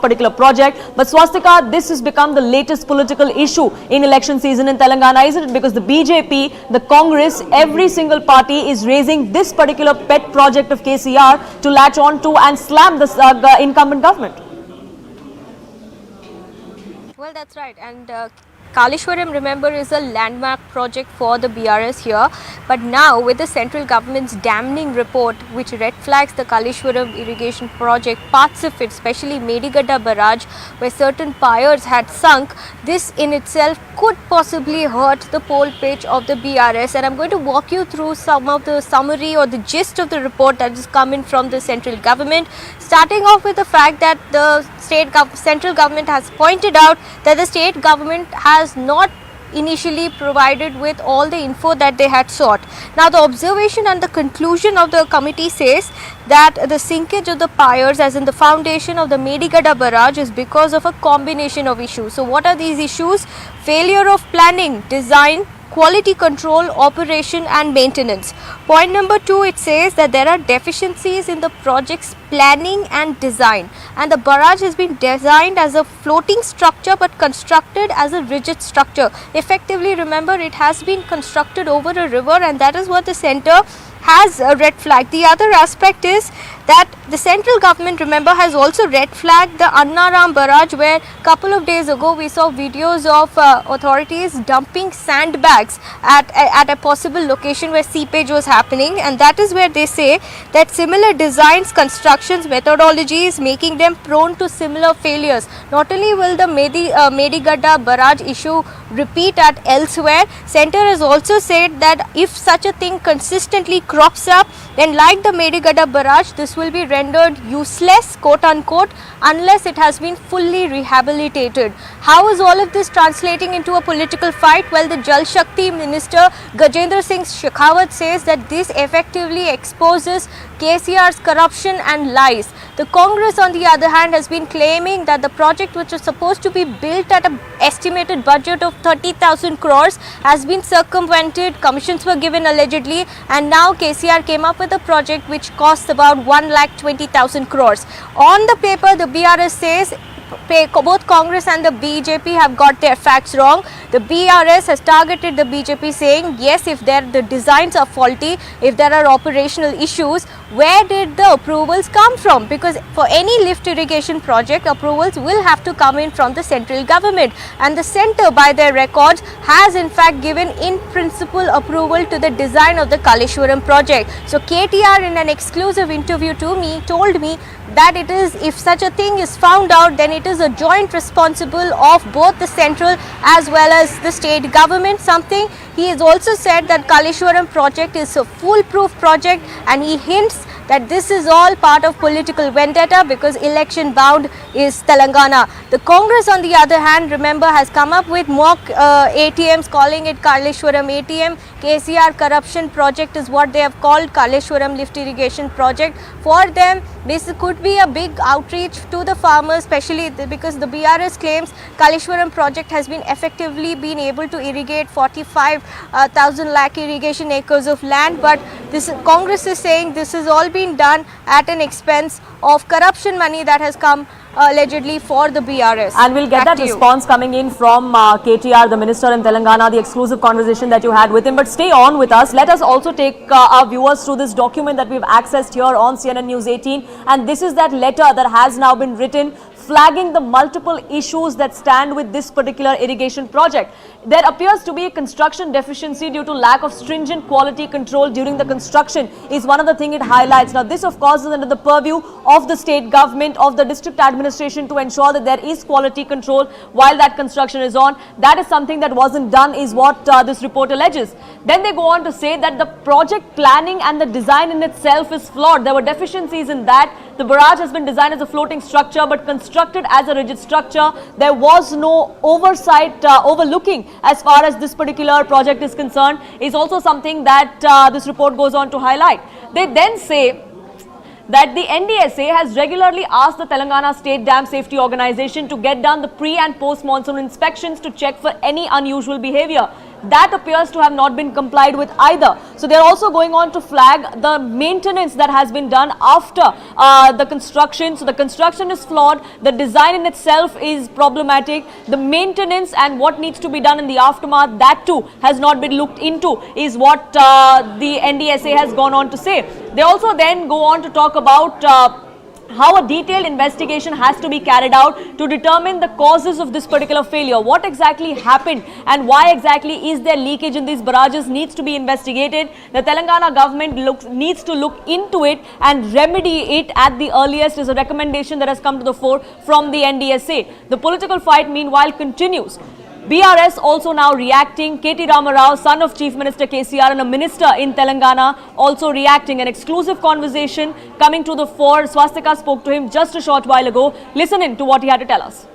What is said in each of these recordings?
particular project. But Swastika, this has become the latest political issue in election season in Telangana, isn't it? Because the BJP, the Congress, every single party is raising this particular pet project of KCR to latch on to and slam the incumbent government. Well, that's right. And Kaleshwaram, remember, is a landmark project for the BRS here. But now, with the central government's damning report, which red flags the Kaleshwaram irrigation project, parts of it, especially Medigada barrage, where certain piers had sunk, this in itself could possibly hurt the poll pitch of the BRS. And I'm going to walk you through some of the summary or the gist of the report that is coming from the central government. Starting off with the fact that the central government has pointed out that the state government has not initially provided with all the info that they had sought. Now the observation and the conclusion of the committee says that the sinkage of the piers, as in the foundation of the Medigada barrage, is because of a combination of issues. So what are these issues? Failure of planning, design, quality control, operation and maintenance. Point number 2, it says that there are deficiencies in the project's planning and design, and the barrage has been designed as a floating structure but constructed as a rigid structure. Effectively, remember, it has been constructed over a river, and that is what the centre has a red flag. The other aspect is that the central government, remember, has also red flagged the Annaram barrage, where couple of days ago we saw videos of authorities dumping sandbags at a possible location where seepage was happening, and that is where they say that similar designs, constructions, methodologies making them prone to similar failures. Not only will the Medigada barrage issue repeat at elsewhere, centre has also said that if such a thing consistently crops up, then like the Medigada barrage, this will be rendered useless, quote unquote, unless it has been fully rehabilitated. How is all of this translating into a political fight? Well, the Jal Shakti Minister Gajendra Singh Shekhawat says that this effectively exposes KCR's corruption and lies. The Congress, on the other hand, has been claiming that the project, which was supposed to be built at an estimated budget of 30,000 crores, has been circumvented, commissions were given allegedly, and now KCR came up with a project which costs about 1,20,000 crores. On the paper, the BRS says both Congress and the BJP have got their facts wrong. The BRS has targeted the BJP, saying yes, if the designs are faulty, if there are operational issues, where did the approvals come from? Because for any lift irrigation project, approvals will have to come in from the central government, and the centre, by their records, has in fact given in principle approval to the design of the Kaleshwaram project. So KTR, in an exclusive interview to me, told me that it is, if such a thing is found out, then it is a joint responsible of both the central as well as the state government. Something he has also said that Kaleshwaram project is a foolproof project, and he hints that this is all part of political vendetta because election bound is Telangana. The Congress, on the other hand, remember, has come up with mock ATMs, calling it Kaleshwaram ATM. KCR corruption project is what they have called Kaleshwaram lift irrigation project. For them, this could be a big outreach to the farmers, especially because the BRS claims Kaleshwaram project has been effectively been able to irrigate 45,000 lakh irrigation acres of land, but this Congress is saying this has all been done at an expense of corruption money that has come allegedly for the BRS. And we'll get that response coming in from KTR, the minister in Telangana, the exclusive conversation that you had with him. But stay on with us. Let us also take our viewers through this document that we've accessed here on CNN News 18. And this is that letter that has now been written flagging the multiple issues that stand with this particular irrigation project. There appears to be a construction deficiency due to lack of stringent quality control during the construction is one of the things it highlights. Now this, of course, is under the purview of the state government, of the district administration, to ensure that there is quality control while that construction is on. That is something that wasn't done, is what this report alleges. Then they go on to say that the project planning and the design in itself is flawed. There were deficiencies in that. The barrage has been designed as a floating structure but constructed as a rigid structure. There was no oversight, overlooking as far as this particular project is concerned, is also something that this report goes on to highlight. They then say that the NDSA has regularly asked the Telangana State Dam Safety Organization to get done the pre and post monsoon inspections to check for any unusual behavior. That appears to have not been complied with either. So they're also going on to flag the maintenance that has been done after the construction. So the construction is flawed, the design in itself is problematic, the maintenance and what needs to be done in the aftermath, that too has not been looked into, is what the NDSA has gone on to say. They also then go on to talk about how a detailed investigation has to be carried out to determine the causes of this particular failure. What exactly happened and why exactly is there leakage in these barrages needs to be investigated. The Telangana government needs to look into it and remedy it at the earliest, is a recommendation that has come to the fore from the NDSA. The political fight meanwhile continues. BRS also now reacting. KT Ramarao, son of Chief Minister KCR and a minister in Telangana, also reacting. An exclusive conversation coming to the fore. Swastika spoke to him just a short while ago. Listen in to what he had to tell us.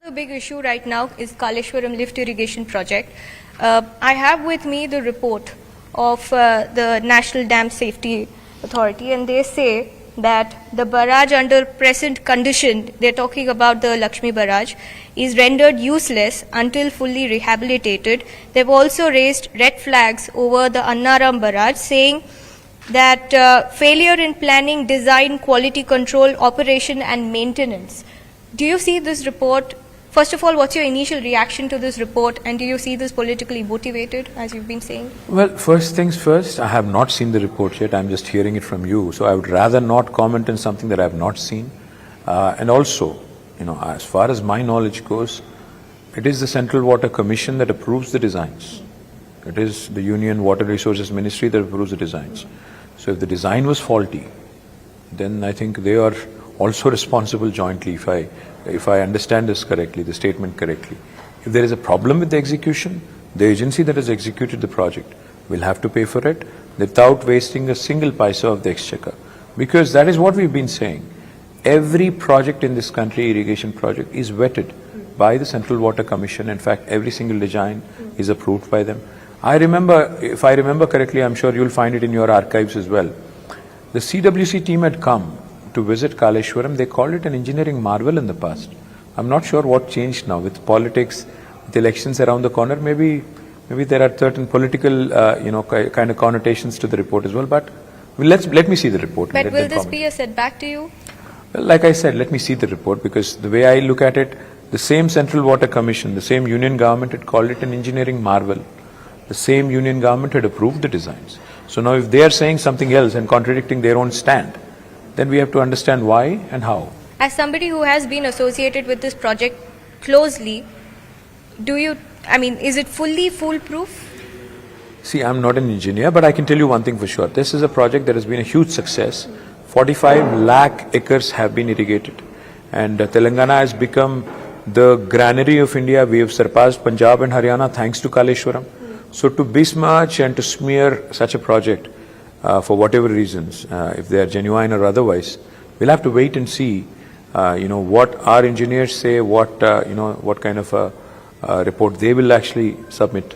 The big issue right now is Kaleshwaram lift irrigation project. I have with me the report of the National Dam Safety Authority, and they say that the barrage under present condition, they're talking about the Lakshmi barrage, is rendered useless until fully rehabilitated. They've also raised red flags over the Annaram barrage, saying that failure in planning, design, quality control, operation and maintenance. Do you see this report? First of all, what's your initial reaction to this report, and do you see this politically motivated, as you've been saying? Well, first things first, I have not seen the report yet. I'm just hearing it from you. So I would rather not comment on something that I have not seen. And also, as far as my knowledge goes, it is the Central Water Commission that approves the designs. It is the Union Water Resources Ministry that approves the designs. So if the design was faulty, then I think they are also responsible jointly, if I understand this correctly, the statement correctly. If there is a problem with the execution, the agency that has executed the project will have to pay for it without wasting a single paisa of the exchequer. Because that is what we've been saying. Every project in this country, irrigation project, is vetted by the Central Water Commission. In fact, every single design is approved by them. I remember, if I remember correctly, I'm sure you'll find it in your archives as well. The CWC team had come to visit Kaleshwaram. They called it an engineering marvel in the past. I'm not sure what changed now with politics, with elections around the corner. Maybe there are certain political, kind of connotations to the report as well. But let me see the report. But will this be a setback to you? Well, like I said, let me see the report, because the way I look at it, the same Central Water Commission, the same union government had called it an engineering marvel. The same union government had approved the designs. So now if they are saying something else and contradicting their own stand, then we have to understand why and how. As somebody who has been associated with this project closely, is it fully foolproof? See, I'm not an engineer, but I can tell you one thing for sure. This is a project that has been a huge success. 45 lakh acres have been irrigated. And Telangana has become the granary of India. We have surpassed Punjab and Haryana thanks to Kaleshwaram. So to besmirch and to smear such a project, for whatever reasons, if they are genuine or otherwise, we'll have to wait and see, what our engineers say, what kind of a report they will actually submit.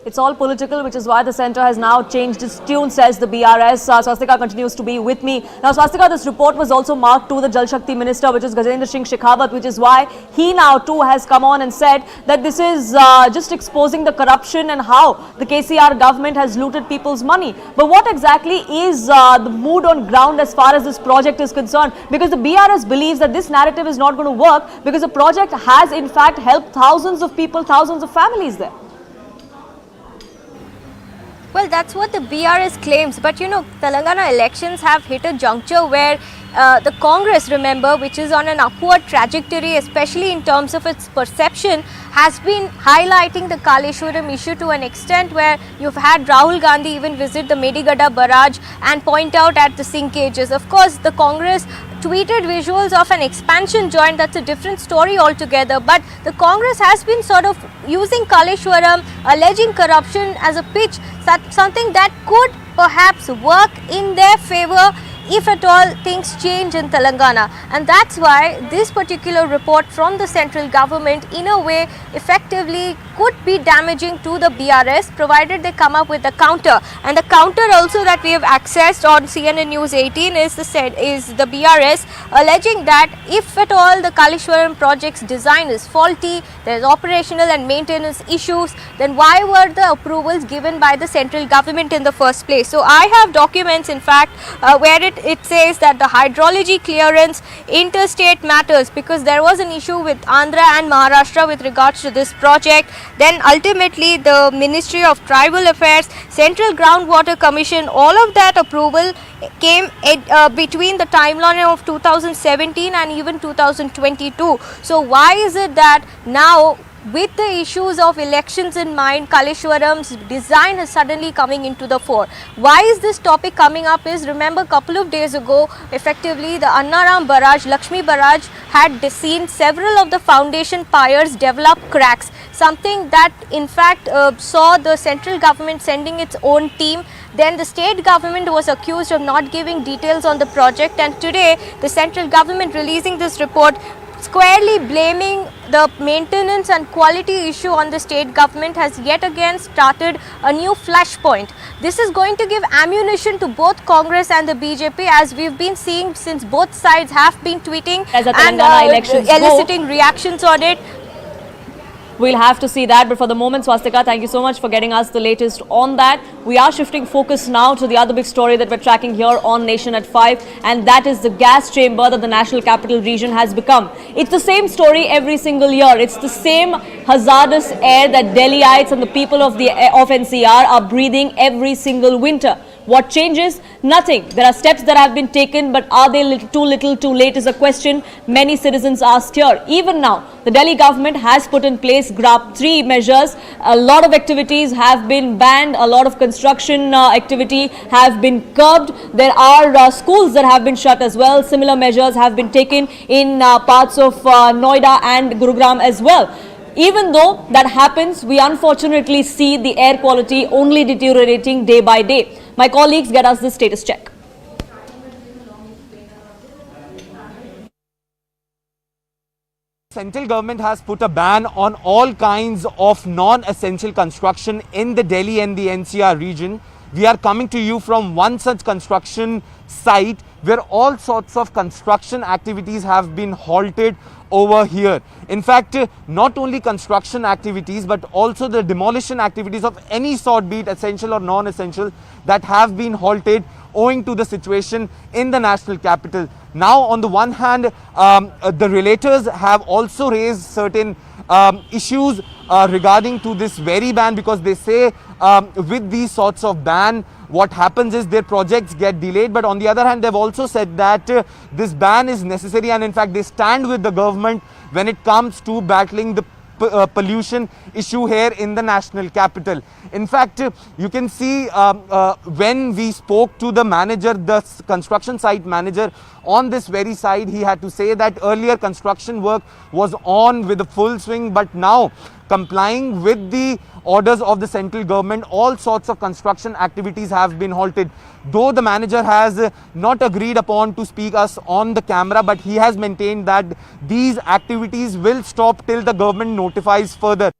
It's all political, which is why the centre has now changed its tune, says the BRS. Swastika continues to be with me. Now, Swastika, this report was also marked to the Jal Shakti Minister, which is Gajendra Singh Shekhawat, which is why he now too has come on and said that this is just exposing the corruption and how the KCR government has looted people's money. But what exactly is the mood on ground as far as this project is concerned? Because the BRS believes that this narrative is not going to work, because the project has in fact helped thousands of people, thousands of families there. Well, that's what the BRS claims. But Telangana elections have hit a juncture where the Congress, remember, which is on an upward trajectory, especially in terms of its perception, has been highlighting the Kaleshwaram issue to an extent where you've had Rahul Gandhi even visit the Medigada barrage and point out at the sinkages. Of course, the Congress tweeted visuals of an expansion joint. That's a different story altogether. But the Congress has been sort of using Kaleshwaram, alleging corruption as a pitch, something that could perhaps work in their favor if at all things change in Telangana. And that's why this particular report from the central government in a way effectively could be damaging to the BRS, provided they come up with a counter. And the counter also that we have accessed on CNN News 18 is the BRS alleging that if at all the Kaleshwaram project's design is faulty, there is operational and maintenance issues, then why were the approvals given by the central government in the first place? So I have documents in fact where it says that the hydrology clearance, interstate matters, because there was an issue with Andhra and Maharashtra with regards to this project. Then ultimately the Ministry of Tribal Affairs, Central Groundwater Commission, all of that approval came between the timeline of 2017 and even 2022. So why is it that now, with the issues of elections in mind, Kaleshwaram's design is suddenly coming into the fore? Why is this topic coming up is, remember a couple of days ago, effectively the Annaram Barrage, Lakshmi Barrage had seen several of the foundation piers develop cracks, something that in fact saw the central government sending its own team. Then the state government was accused of not giving details on the project, and today the central government releasing this report squarely blaming the maintenance and quality issue on the state government has yet again started a new flashpoint. This is going to give ammunition to both Congress and the BJP, as we've been seeing since both sides have been tweeting as the and Telangana elections eliciting reactions on it. We'll have to see that, but for the moment, Swastika, thank you so much for getting us the latest on that. We are shifting focus now to the other big story that we're tracking here on Nation at 5, and that is the gas chamber that the National Capital Region has become. It's the same story every single year. It's the same hazardous air that Delhiites and the people of NCR are breathing every single winter. What changes? Nothing. There are steps that have been taken, but are they too little, too late is a question many citizens asked here. Even now, the Delhi government has put in place GRAP 3 measures. A lot of activities have been banned. A lot of construction activity have been curbed. There are schools that have been shut as well. Similar measures have been taken in parts of Noida and Gurugram as well. Even though that happens, we unfortunately see the air quality only deteriorating day by day. My colleagues get us the status check. Central government has put a ban on all kinds of non-essential construction in the Delhi and the NCR region. We are coming to you from one such construction site where all sorts of construction activities have been halted over here. In fact, not only construction activities but also the demolition activities of any sort, be it essential or non-essential, that have been halted owing to the situation in the national capital. Now, on the one hand, the relators have also raised certain issues regarding to this very ban, because they say with these sorts of ban, what happens is their projects get delayed. But on the other hand, they've also said that this ban is necessary, and in fact they stand with the government when it comes to battling the pollution issue here in the national capital. In fact, you can see when we spoke to the manager, the construction site manager on this very side, he had to say that earlier construction work was on with a full swing, but now complying with the orders of the central government, all sorts of construction activities have been halted. Though the manager has not agreed upon to speak us on the camera, but he has maintained that these activities will stop till the government notifies further.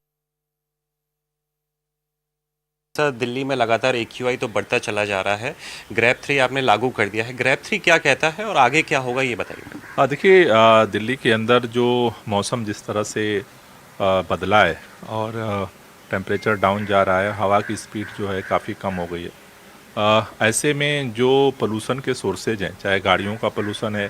Sir, Delhi में लगातार AQI तो बढ़ता चला जा रहा है। Grab 3 आपने लागू कर दिया है। ग्रैप 3 क्या कहता है और आगे क्या होगा, ये बताइए। देखिए, दिल्ली के अंदर जो मौसम जिस तरह से बदला है और टेम्परेचर डाउन जा रहा है, हवा की स्पीड जो है काफ़ी कम हो गई है। ऐसे में जो पोल्यूशन के सोर्सेज हैं, चाहे गाड़ियों का पोल्यूशन है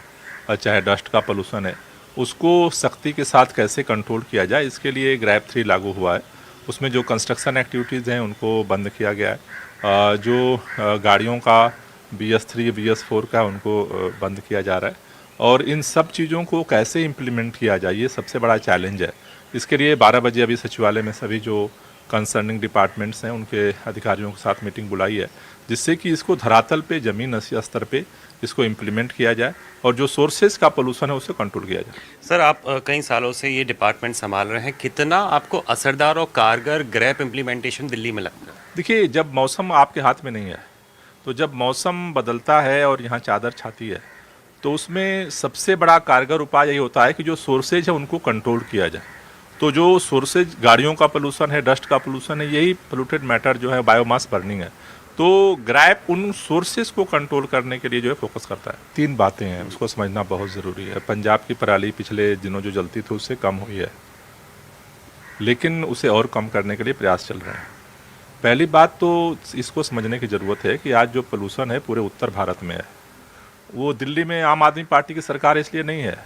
और चाहे डस्ट का पोल्यूशन है, उसको सख्ती के साथ कैसे कंट्रोल किया जाए, इसके लिए ग्रैप 3 लागू हुआ है। उसमें जो कंस्ट्रक्शन एक्टिविटीज़ हैं उनको बंद किया गया है। जो गाड़ियों का BS3 BS4 का उनको बंद किया जा रहा है, और इन सब चीज़ों को कैसे इम्प्लीमेंट किया जाए, ये सबसे बड़ा चैलेंज है। इसके लिए 12 बजे अभी सचिवालय में सभी जो कंसर्निंग डिपार्टमेंट्स हैं उनके अधिकारियों के साथ मीटिंग बुलाई है, जिससे कि इसको धरातल पे, ज़मीन स्तर पे इसको इम्प्लीमेंट किया जाए और जो सोर्सेज का पोल्यूशन है उसे कंट्रोल किया जाए। सर, आप कई सालों से ये डिपार्टमेंट संभाल रहे हैं, कितना आपको असरदार और कारगर ग्रैप इम्प्लीमेंटेशन दिल्ली में लगता है? देखिए, जब मौसम आपके हाथ में नहीं है तो जब मौसम बदलता है और यहाँ चादर छाती है, तो उसमें सबसे बड़ा कारगर उपाय यही होता है कि जो सोर्सेज है उनको कंट्रोल किया जाए। तो जो सोर्सेज गाड़ियों का पोल्यूशन है, डस्ट का पोल्यूशन है, यही पोल्यूटेड मैटर जो है बायोमास बर्निंग है। तो ग्रैप उन सोर्सेज को कंट्रोल करने के लिए जो है फोकस करता है। 3 बातें हैं, उसको समझना बहुत ज़रूरी है। पंजाब की पराली पिछले दिनों जो जलती थी उससे कम हुई है, लेकिन उसे और कम करने के लिए प्रयास चल रहे हैं। पहली बात तो इसको समझने की ज़रूरत है कि आज जो पोल्यूशन है पूरे उत्तर भारत में है, वो दिल्ली में आम आदमी पार्टी की सरकार इसलिए नहीं है।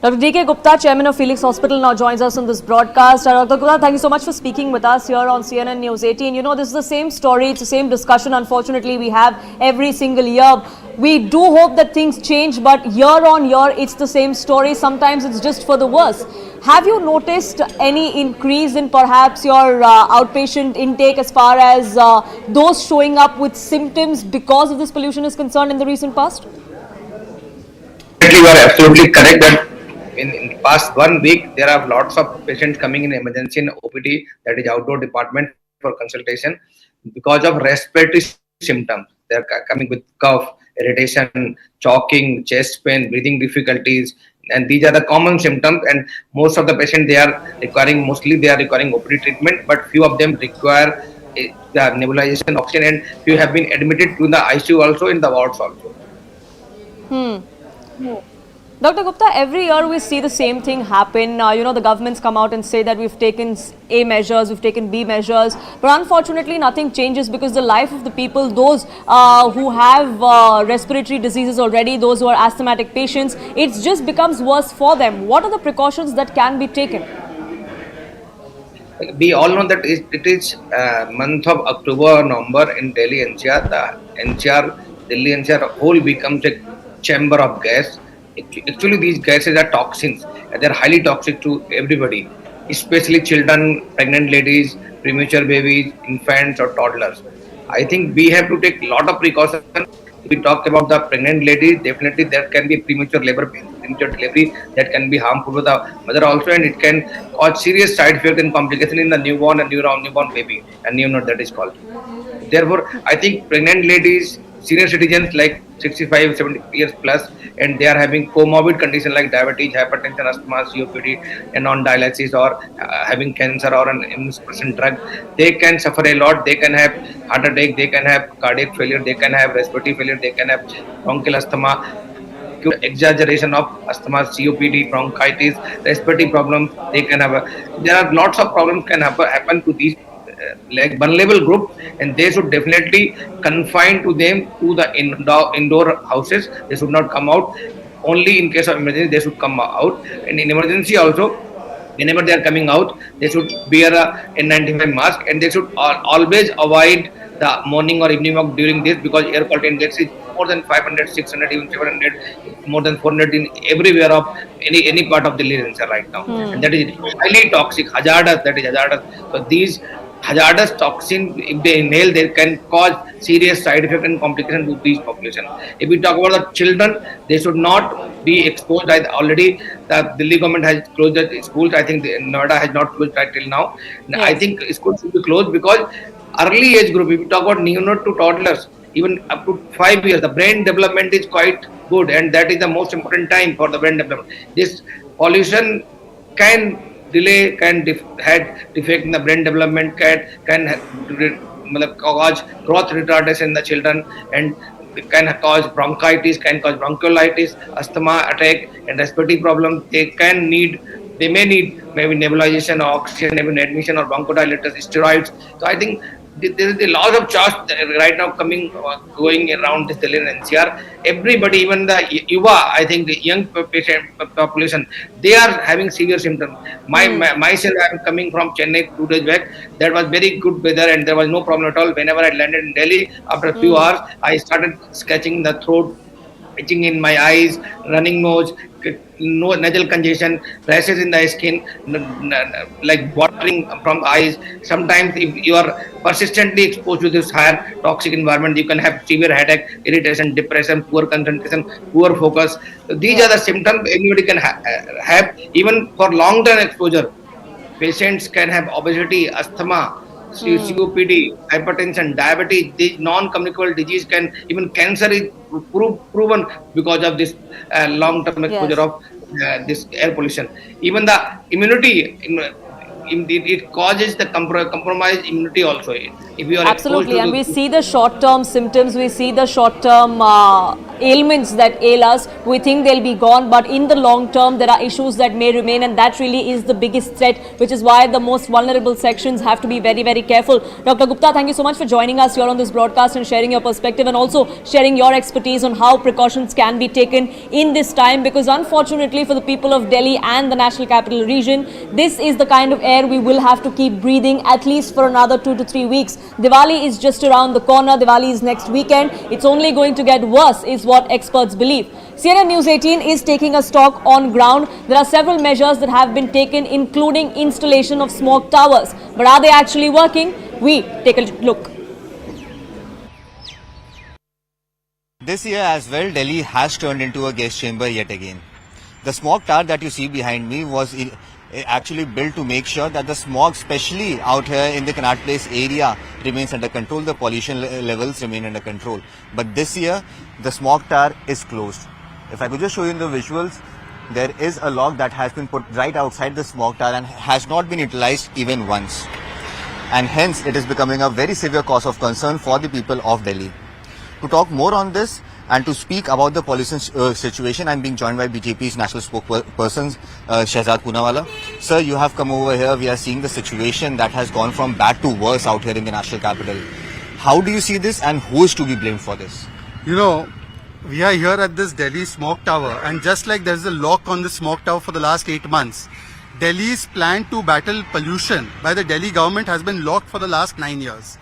Dr. D.K. Gupta, Chairman of Felix Hospital, now joins us on this broadcast. Dr. Gupta, thank you so much for speaking with us here on CNN News 18. You know, this is the same story, it's the same discussion, unfortunately, we have every single year. We do hope that things change, but year on year, it's the same story. Sometimes it's just for the worse. Have you noticed any increase in perhaps your outpatient intake as far as those showing up with symptoms because of this pollution is concerned in the recent past? You are absolutely correct that in the past 1 week there are lots of patients coming in emergency in OPD, that is outdoor department, for consultation because of respiratory symptoms. They are coming with cough, irritation, choking, chest pain, breathing difficulties, and these are the common symptoms. And most of the patients mostly they are requiring OPD treatment, but few of them require the nebulization oxygen, and few have been admitted to the ICU also, in the wards also. Dr. Gupta, every year we see the same thing happen. You know, the governments come out and say that we've taken A measures, we've taken B measures, but unfortunately nothing changes because the life of the people, those who have respiratory diseases already, those who are asthmatic patients, it just becomes worse for them. What are the precautions that can be taken? We all know that it is month of October, November in Delhi NCR. Delhi NCR whole becomes a chamber of gas. Actually, these gases are toxins, and they are highly toxic to everybody, especially children, pregnant ladies, premature babies, infants or toddlers. I think we have to take a lot of precautions. If we talk about the pregnant ladies, definitely there can be premature labor, premature delivery that can be harmful to the mother also, and it can cause serious side effects and complications in the newborn and newborn baby and neonate, that is called. Therefore, I think pregnant ladies, senior citizens like 65, 70 years plus, and they are having comorbid conditions like diabetes, hypertension, asthma, COPD, and non-dialysis, or having cancer or an immunosuppressant drug, they can suffer a lot. They can have heart attack, they can have cardiac failure, they can have respiratory failure, they can have bronchial asthma, exaggeration of asthma, COPD, bronchitis, respiratory problems. They can have there are lots of problems can happen to these like vulnerable group, and they should definitely confine to them to the indoor houses. They should not come out. Only in case of emergency they should come out, and in emergency also, whenever they are coming out, they should wear a N95 mask, and they should always avoid the morning or evening walk during this, because air quality index is more than 500, 600, even 700, more than 400 in everywhere of any part of the NCR right now, and that is highly toxic, hazardous. That is hazardous. So these hazardous toxin, if they inhale, they can cause serious side effect and complication to these population. If we talk about the children, they should not be exposed. Already the Delhi government has closed the schools. I think Noida has not closed right till now. Yes. I think schools should be closed because early age group, if we talk about neonate to toddlers, even up to 5 years, the brain development is quite good, and that is the most important time for the brain development. This pollution can delay, can had defect in the brain development, can cause growth retardation in the children, and can cause bronchitis, can cause bronchiolitis, asthma attack, and respiratory problems. They may need maybe nebulization or oxygen, maybe admission or bronchodilators, steroids. So I think there is a lot of charge right now going around this Delhi and NCR. Everybody, even the Yuva, I think the young patient population, they are having severe symptoms. Myself, I am coming from Chennai 2 days back. That was very good weather and there was no problem at all. Whenever I landed in Delhi, after a few hours, I started scratching the throat, itching in my eyes, running nose, nasal congestion, rashes in the skin, like watering from the eyes. Sometimes if you are persistently exposed to this higher toxic environment, you can have severe headache, irritation, depression, poor concentration, poor focus. So these are the symptoms anybody can have even for long-term exposure. Patients can have obesity, asthma, COPD, hypertension, diabetes, these non-communicable disease can, even cancer is proven because of this long-term exposure Yes. of this air pollution. Even the immunity, it causes the compromised immunity also. If you are exposed Absolutely, to and we the see the short-term symptoms, we see the short-term ailments that ail us. We think they'll be gone, but in the long term, there are issues that may remain, and that really is the biggest threat, which is why the most vulnerable sections have to be very, very careful. Dr. Gupta, thank you so much for joining us here on this broadcast and sharing your perspective, and also sharing your expertise on how precautions can be taken in this time, because unfortunately for the people of Delhi and the National Capital Region, this is the kind of air we will have to keep breathing at least for another 2 to 3 weeks. Diwali is just around the corner. Diwali is next weekend. It's only going to get worse, is what experts believe. CNN News 18 is taking a stock on ground. There are several measures that have been taken, including installation of smoke towers. But are they actually working? We take a look. This year as well, Delhi has turned into a gas chamber yet again. The smog tower that you see behind me was actually built to make sure that the smog, especially out here in the Connaught Place area, remains under control, the pollution levels remain under control. But this year, the smog tower is closed. If I could just show you in the visuals, there is a lock that has been put right outside the smog tower and has not been utilized even once. And hence, it is becoming a very severe cause of concern for the people of Delhi. To talk more on this and to speak about the pollution situation, I am being joined by BJP's national spokesperson, Shehzad Poonawala. Sir, you have come over here. We are seeing the situation that has gone from bad to worse out here in the national capital. How do you see this, and who is to be blamed for this? You know, we are here at this Delhi smog tower, and just like there's a lock on the smog tower for the last 8 months, Delhi's plan to battle pollution by the Delhi government has been locked for the last 9 years.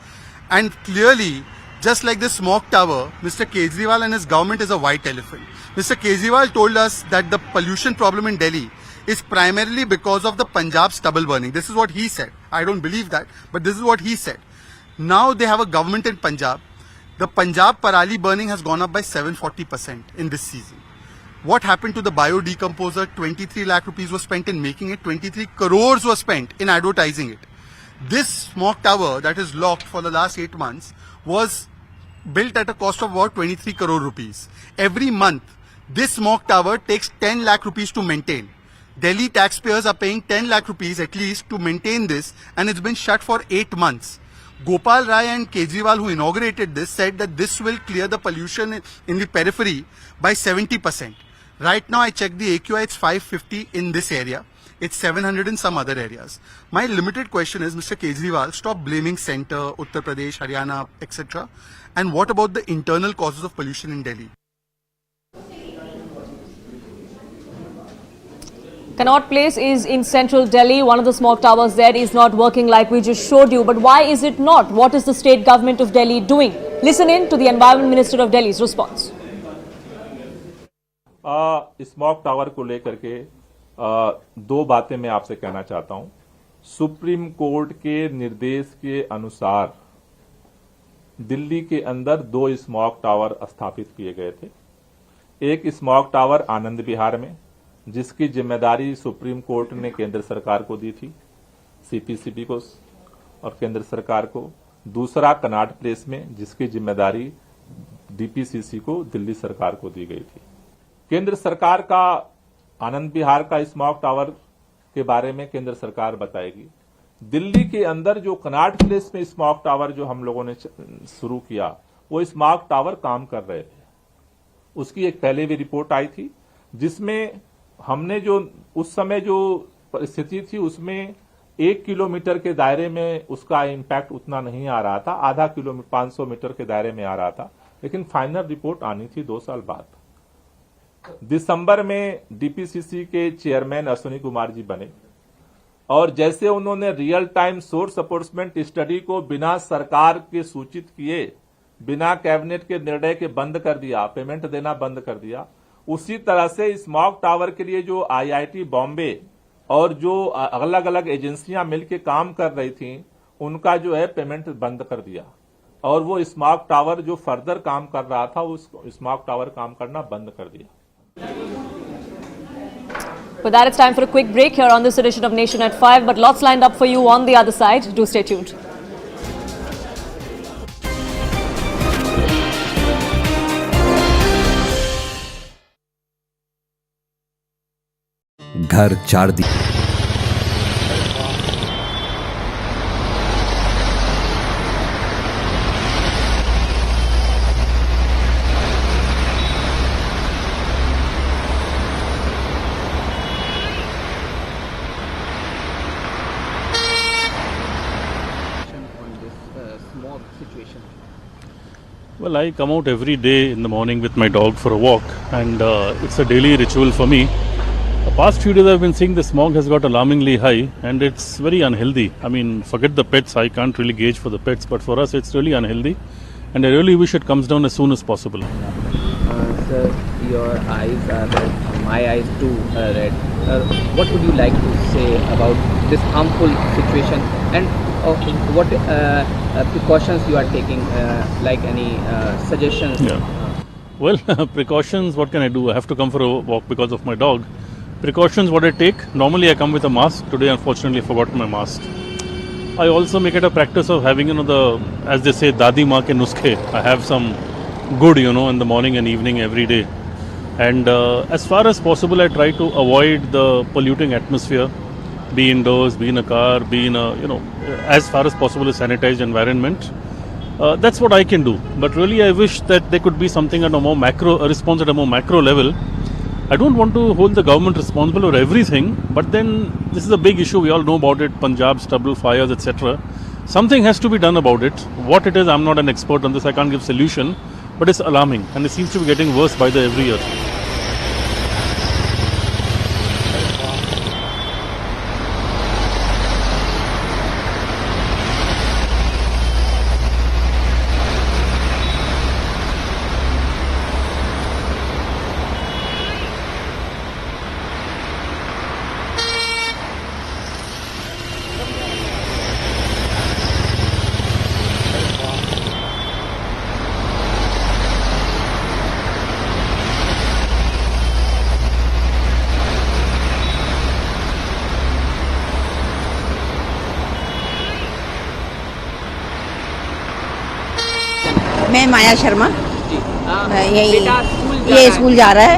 And clearly, just like the smog tower, Mr. Kejriwal and his government is a white elephant. Mr. Kejriwal told us that the pollution problem in Delhi is primarily because of the Punjab stubble burning. This is what he said. I don't believe that, but this is what he said. Now they have a government in Punjab. The Punjab parali burning has gone up by 740% in this season. What happened to the biodecomposer? 23 lakh rupees was spent in making it. 23 crores was spent in advertising it. This smog tower that is locked for the last 8 months was built at a cost of about 23 crore rupees. Every month, this smog tower takes 10 lakh rupees to maintain. Delhi taxpayers are paying 10 lakh rupees at least to maintain this, and it's been shut for 8 months. Gopal Rai and Kejriwal, who inaugurated this, said that this will clear the pollution in the periphery by 70%. Right now, I checked the AQI, it's 550 in this area. It's 700 in some other areas. My limited question is, Mr. Kejriwal, stop blaming Centre, Uttar Pradesh, Haryana, etc. And what about the internal causes of pollution in Delhi? Connaught Place is in central Delhi. One of the smog towers there is not working like we just showed you. But why is it not? What is the state government of Delhi doing? Listen in to the Environment Minister of Delhi's response. Smog tower को लेकर के दो बातें मैं आपसे कहना चाहता हूं। सुप्रीम कोर्ट के निर्देश के अनुसार दिल्ली के अंदर 2 स्मॉग टावर स्थापित किए गए थे। एक स्मॉग टावर आनंद विहार में, जिसकी जिम्मेदारी सुप्रीम कोर्ट ने केंद्र सरकार को दी थी, सीपीसीबी को और केंद्र सरकार को। दूसरा कनॉट प्लेस में, जिसकी जिम्मेदारी डीपीसीसी को, दिल्ली सरकार को दी गई थी। केंद्र सरकार का आनंद विहार का स्मॉग टावर के बारे में केंद्र सरकार बताएगी। दिल्ली के अंदर जो कनॉट प्लेस में स्मॉग टावर जो हम लोगों ने शुरू किया, वो स्मॉग टावर काम कर रहे थे। उसकी एक पहले भी रिपोर्ट आई थी, जिसमें हमने जो उस समय जो परिस्थिति थी, उसमें 1 किलोमीटर के दायरे में उसका इम्पैक्ट उतना नहीं आ रहा था, आधा किलोमीटर 500 मीटर के दायरे में आ रहा था। लेकिन फाइनल रिपोर्ट आनी थी 2 साल बाद। दिसंबर में डीपीसीसी के चेयरमैन अश्विनी कुमार जी बने, और जैसे उन्होंने रियल टाइम सोर्स अपोर्समेंट स्टडी को बिना सरकार के सूचित किए, बिना कैबिनेट के निर्णय के बंद कर दिया, पेमेंट देना बंद कर दिया, उसी तरह से स्मॉग टावर के लिए जो आईआईटी बॉम्बे और जो अलग अलग एजेंसियां मिलकर काम कर रही थी, उनका जो है पेमेंट बंद कर दिया, और वो स्मॉग टावर जो फर्दर काम कर रहा था, उस स्मॉग टावर काम करना बंद कर दिया। With that, it's time for a quick break here on this edition of Nation at 5. But lots lined up for you on the other side. Do stay tuned. घर 4 दिन। Well, I come out every day in the morning with my dog for a walk, and it's a daily ritual for me. The past few days I've been seeing the smog has got alarmingly high, and it's very unhealthy. I mean, forget the pets, I can't really gauge for the pets, but for us it's really unhealthy, and I really wish it comes down as soon as possible. Sir, your eyes are red, my eyes too are red. What would you like to say about this harmful situation, and what precautions you are taking, like any suggestions? Yeah. Well, precautions, what can I do? I have to come for a walk because of my dog. Precautions, what I take, normally I come with a mask. Today, unfortunately, I forgot my mask. I also make it a practice of having, as they say, dadi maa ke nuskhe. I have some good, in the morning and evening every day. And as far as possible, I try to avoid the polluting atmosphere. Be indoors, be in a car, be in a, as far as possible a sanitized environment. That's what I can do. But really, I wish that there could be something at a more a response at a more macro level. I don't want to hold the government responsible for everything, but then this is a big issue. We all know about it, Punjab, Stubble, fires, etc. Something has to be done about it. What it is, I'm not an expert on this, I can't give solution, but it's alarming and it seems to be getting worse by the every year. मैं माया शर्मा, ये school जा रहा है।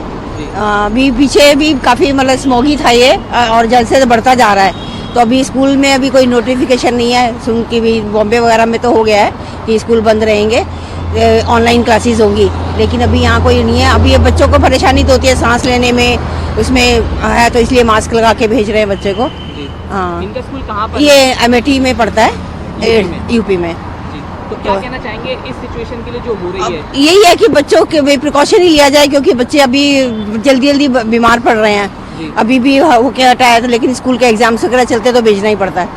अभी पीछे भी काफ़ी मतलब स्मॉगी था ये, और जल्द से बढ़ता जा रहा है। तो अभी स्कूल में अभी कोई नोटिफिकेशन नहीं है, सुन के भी बॉम्बे वगैरह में तो हो गया है कि स्कूल बंद रहेंगे, ऑनलाइन क्लासेस होंगी, लेकिन अभी यहाँ कोई नहीं है। अभी ये बच्चों को परेशानी तो होती है सांस लेने में, उसमें है, तो इसलिए मास्क लगा के भेज रहे हैं बच्चे को। हाँ, इनका स्कूल कहाँ पर? ये अमेठी में पड़ता है, यूपी में। तो क्या कहना चाहेंगे इस सिचुएशन के लिए जो हो रही है? यही है कि बच्चों के प्रिकॉशन ही लिया जाए, क्योंकि बच्चे अभी जल्दी जल्दी बीमार पड़ रहे हैं। अभी भी हो के हटाया था, लेकिन स्कूल के एग्जाम्स वगैरह चलते तो भेजना ही पड़ता है,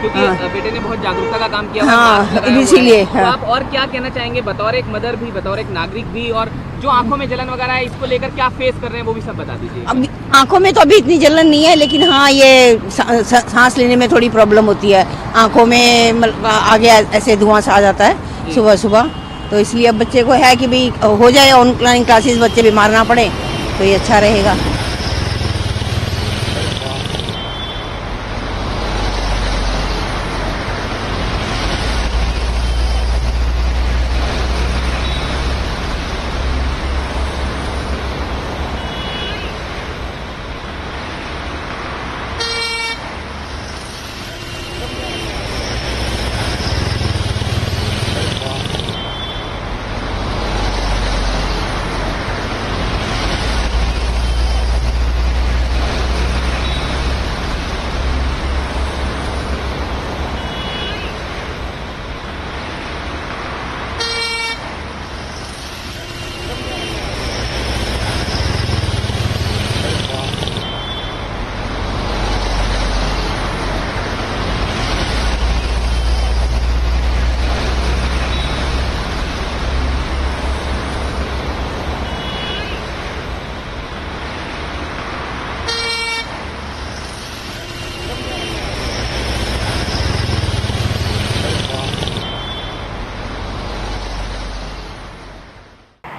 क्योंकि बेटे ने बहुत जागरूकता का काम किया। हाँ, इसीलिए। तो आप और क्या कहना चाहेंगे बतौर एक मदर भी, बतौर एक नागरिक भी, और जो आंखों में जलन वगैरह है, इसको लेकर क्या फेस कर रहे हैं वो भी सब बता दीजिए। अब आंखों में तो अभी इतनी जलन नहीं है, लेकिन हाँ, ये सांस लेने में थोड़ी प्रॉब्लम होती है। आंखों में आगे ऐसे धुआं सा आ जाता है सुबह सुबह, तो इसलिए अब बच्चे को है कि भाई हो जाए ऑनलाइन क्लासेस, बच्चे बीमार ना पड़े, तो ये अच्छा रहेगा।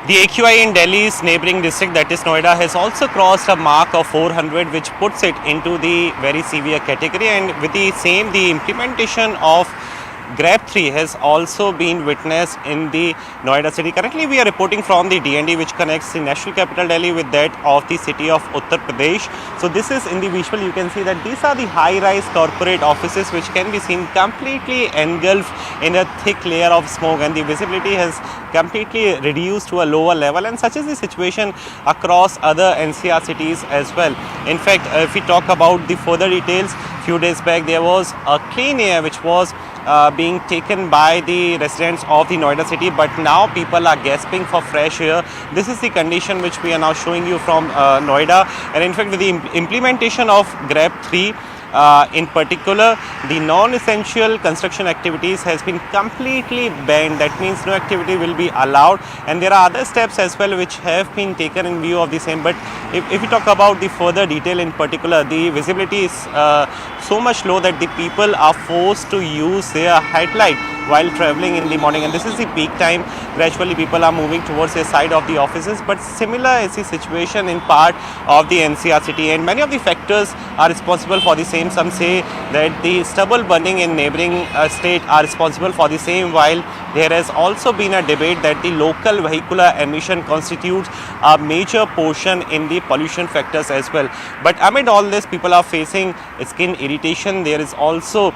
The AQI in Delhi's neighbouring district, that is Noida, has also crossed a mark of 400, which puts it into the very severe category. And with the same, the implementation of Grab 3 has also been witnessed in the Noida city. Currently, we are reporting from the DND, which connects the national capital Delhi with that of the city of Uttar Pradesh. So this is in the visual, you can see that these are the high-rise corporate offices which can be seen completely engulfed in a thick layer of smoke, and the visibility has completely reduced to a lower level, and such is the situation across other NCR cities as well. In fact, if we talk about the further details, few days back there was a clean air which was being taken by the residents of the Noida city, but now people are gasping for fresh air. This is the condition which we are now showing you from Noida, and in fact with the implementation of Grab 3, in particular, the non-essential construction activities has been completely banned. That means no activity will be allowed, and there are other steps as well which have been taken in view of the same. But if we talk about the further detail, in particular, the visibility is so much low that the people are forced to use their headlight while traveling in the morning, and this is the peak time. Gradually people are moving towards the side of the offices, but similar is the situation in part of the NCR city, and many of the factors are responsible for the same. Some say that the stubble burning in neighboring state are responsible for the same, while there has also been a debate that the local vehicular emission constitutes a major portion in the pollution factors as well. But amid all this, people are facing skin irritation. There is also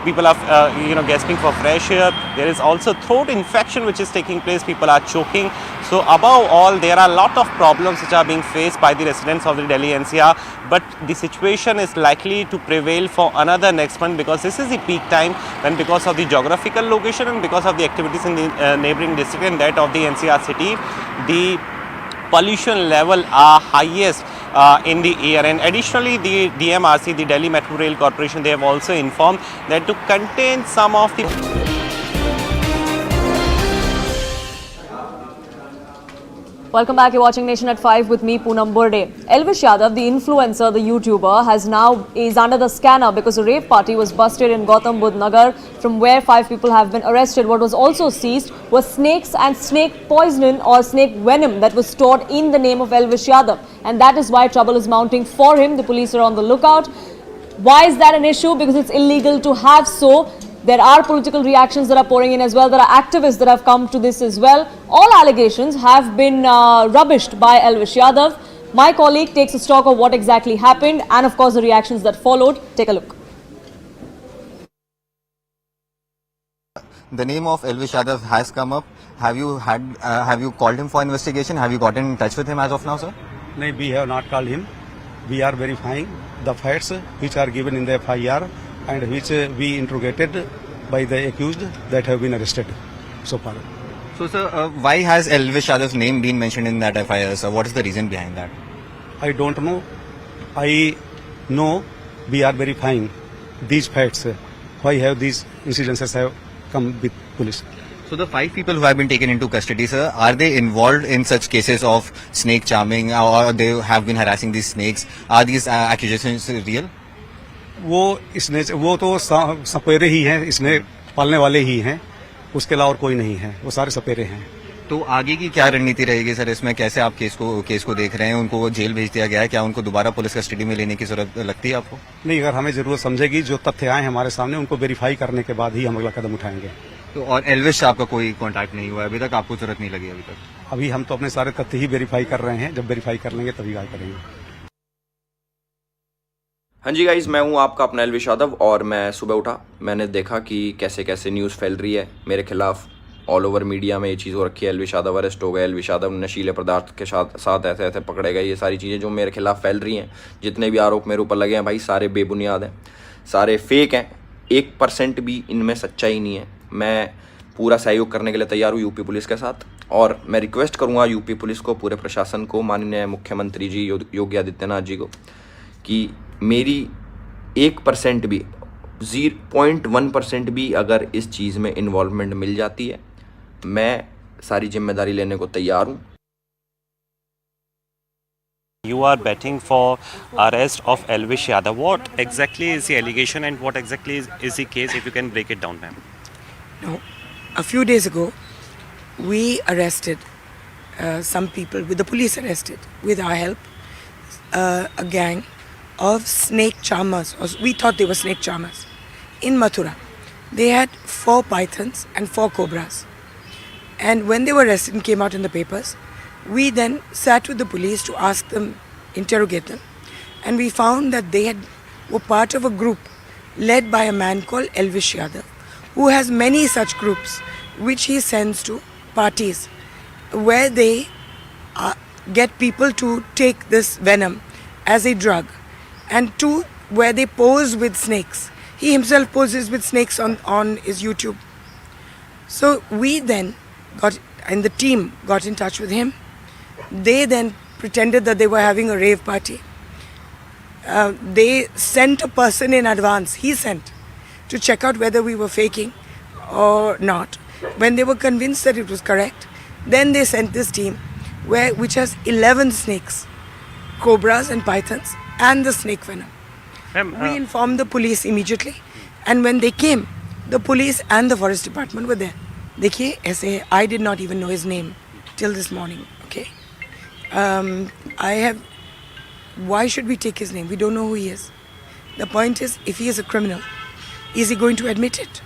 people are gasping for fresh air. There is also throat infection which is taking place. People are choking. So above all, there are a lot of problems which are being faced by the residents of the Delhi NCR, but the situation is likely to prevail for another next month, because this is the peak time when, because of the geographical location and because of the activities in the neighboring district and that of the NCR city, the pollution level are highest in the air. And additionally, the DMRC, the Delhi Metro Rail Corporation, they have also informed that to contain some of the Welcome back. You're watching Nation at 5 with me, Poonam Burde. Elvish Yadav, the influencer, the YouTuber, is under the scanner because a rave party was busted in Gautam Budh Nagar, from where 5 people have been arrested. What was also seized was snakes and snake poison or snake venom that was stored in the name of Elvish Yadav, and that is why trouble is mounting for him. The police are on the lookout. Why is that an issue? Because it's illegal to have so. There are political reactions that are pouring in as well. There are activists that have come to this as well. All allegations have been rubbished by Elvish Yadav. My colleague takes a stock of what exactly happened and of course the reactions that followed. Take a look. The name of Elvish Yadav has come up. Have you called him for investigation? Have you gotten in touch with him as of now, sir? No, we have not called him. We are verifying the facts which are given in the FIR and which we interrogated by the accused that have been arrested so far. So, sir, why has Elvish Yadav's name been mentioned in that FIR, sir? What is the reason behind that? I don't know. I know we are verifying these facts. Why have these incidences have come with police? So the 5 people who have been taken into custody, sir, are they involved in such cases of snake charming, or they have been harassing these snakes? Are these accusations real? वो तो सपेरे ही हैं, इसने पालने वाले ही हैं, उसके अलावा और कोई नहीं है, वो सारे सपेरे हैं। तो आगे की क्या रणनीति रहेगी सर इसमें? कैसे आप केस को देख रहे हैं? उनको जेल भेज दिया गया है, क्या उनको दोबारा पुलिस कस्टडी में लेने की जरूरत लगती है आपको? नहीं, अगर हमें जरूरत समझेगी, जो तथ्य आए हमारे सामने उनको वेरीफाई करने के बाद ही हम अगला कदम उठाएंगे। तो और एल्विश आपका कोई कांटेक्ट नहीं हुआ अभी तक? आपको जरूरत नहीं लगी अभी तक? अभी हम तो अपने सारे तथ्य ही वेरीफाई कर रहे हैं, जब वेरीफाई कर लेंगे तभी बात करेंगे। हाँ जी गाइज़, मैं हूँ आपका अपना एल्विश यादव, और मैं सुबह उठा, मैंने देखा कि कैसे कैसे न्यूज़ फैल रही है मेरे खिलाफ। ऑल ओवर मीडिया में ये चीज़ हो रखी है, एल्विश यादव अरेस्ट हो गए, एल्विश यादव नशीले पदार्थ के साथ ऐसे ऐसे पकड़े गए। ये सारी चीज़ें जो मेरे खिलाफ फैल रही हैं, जितने भी आरोप मेरे ऊपर लगे हैं भाई, सारे बेबुनियाद हैं, सारे फेक हैं, 1% भी इनमें सच्चाई नहीं है। मैं पूरा सहयोग करने के लिए तैयार हूँ यूपी पुलिस के साथ, और मैं रिक्वेस्ट करूँगा यूपी पुलिस को, पूरे प्रशासन को, माननीय मुख्यमंत्री जी योगी आदित्यनाथ जी को, कि मेरी 1% भी, 0.1% भी अगर इस चीज़ में इन्वॉल्वमेंट मिल जाती है, मैं सारी जिम्मेदारी लेने को तैयार हूँ। You are betting for arrest of Elvish Yadav. What exactly is the allegation and what exactly is the case, if you can break it down, ma'am? No. A few days ago, we arrested some people, with the police arrested, with our help, a gang of snake charmers. We thought they were snake charmers in Mathura. they had 4 pythons and 4 cobras. And when they were arrested and came out in the papers, we then sat with the police to ask them, interrogate them. And we found that they were part of a group led by a man called Elvish Yadav, who has many such groups which he sends to parties where they get people to take this venom as a drug, and 2, where they pose with snakes. He himself poses with snakes on his YouTube. So we then the team got in touch with him. They then pretended that they were having a rave party. They sent a person in advance, he sent, to check out whether we were faking or not. When they were convinced that it was correct, then they sent this team which has 11 snakes, cobras and pythons, and the snake venom. We informed the police immediately, and when they came, the police and the forest department were there. Dekhiye, aise, I did not even know his name till this morning. Okay, why should we take his name? We don't know who he is. The point is, if he is a criminal, is he going to admit it?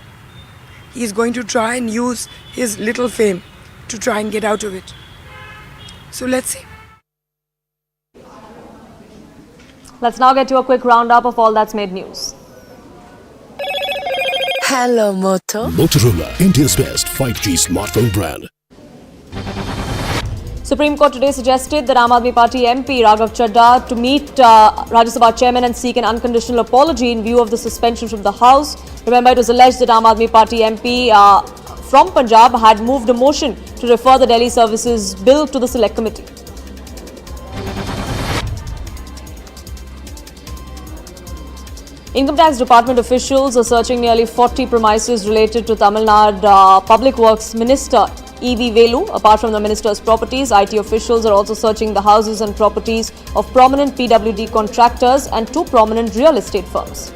He is going to try and use his little fame to try and get out of it. So let's see. Let's now get to a quick roundup of all that's made news. Hello, Moto. Motorola, India's best 5G smartphone brand. Supreme Court today suggested that Aam Aadmi Party MP Raghav Chadha to meet Rajya Sabha chairman and seek an unconditional apology in view of the suspension from the House. Remember, it was alleged that Aam Aadmi Party MP from Punjab had moved a motion to refer the Delhi Services Bill to the Select Committee. Income Tax Department officials are searching nearly 40 premises related to Tamil Nadu Public Works Minister E.V. Velu. Apart from the minister's properties, IT officials are also searching the houses and properties of prominent PWD contractors and 2 prominent real estate firms.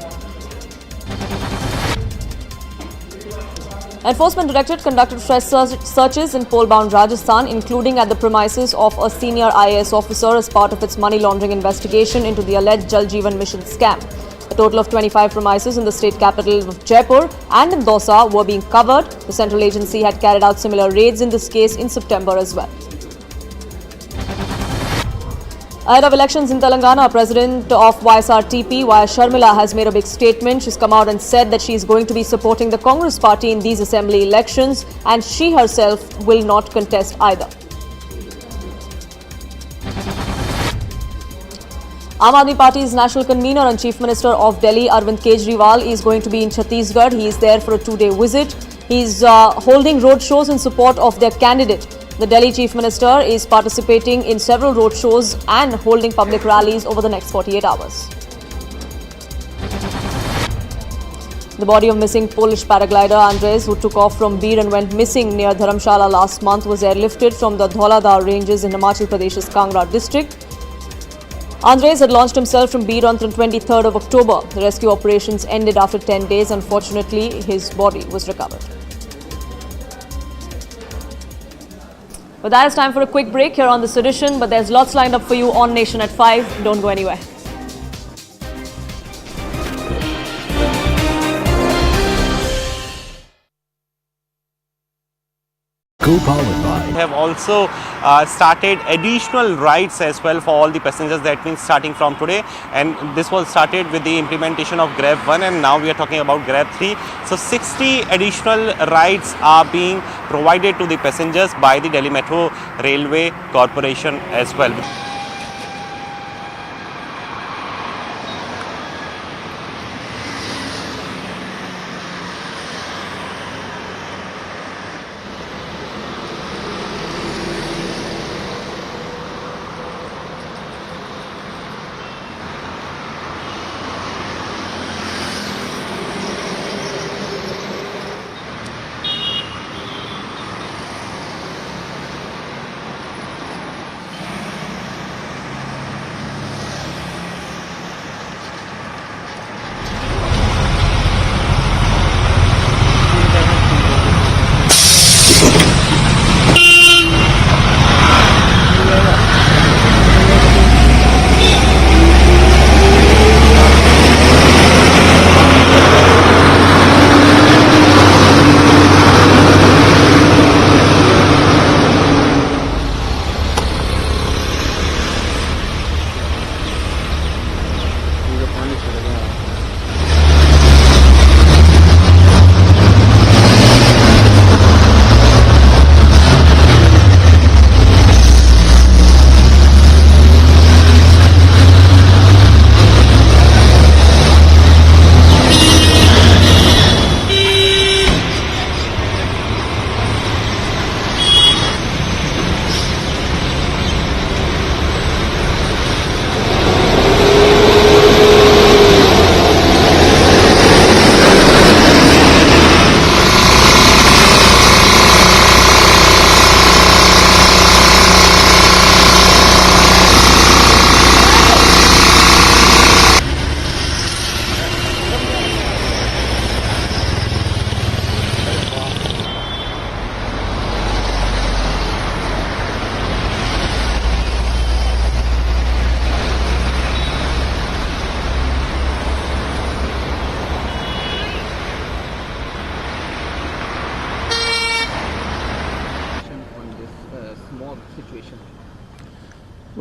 Enforcement Directorate conducted fresh searches in poll-bound Rajasthan, including at the premises of a senior IAS officer as part of its money laundering investigation into the alleged Jal Jeevan Mission scam. A total of 25 premises in the state capital of Jaipur and in Dausa were being covered. The central agency had carried out similar raids in this case in September as well. Ahead of elections in Telangana, President of YSRTP, Y. Sharmila, has made a big statement. She's come out and said that she is going to be supporting the Congress party in these assembly elections, and she herself will not contest either. Aam Aadmi Party's national convener and Chief Minister of Delhi, Arvind Kejriwal, is going to be in Chhattisgarh. He is there for a 2-day visit. He is holding road shows in support of their candidate. The Delhi Chief Minister is participating in several road shows and holding public rallies over the next 48 hours. The body of missing Polish paraglider Andres, who took off from Bir and went missing near Dharamshala last month, was airlifted from the Dhauladar ranges in Himachal Pradesh's Kangra district. Andres had launched himself from Bir on the 23rd of October. The rescue operations ended after 10 days. Unfortunately, his body was recovered. But that is time for a quick break here on this edition. But there's lots lined up for you on Nation at 5. Don't go anywhere. Co-powered by. We have also started additional rides as well for all the passengers. That means starting from today, and this was started with the implementation of Grab 1, and now we are talking about Grab 3. So 60 additional rides are being provided to the passengers by the Delhi Metro Railway Corporation as well.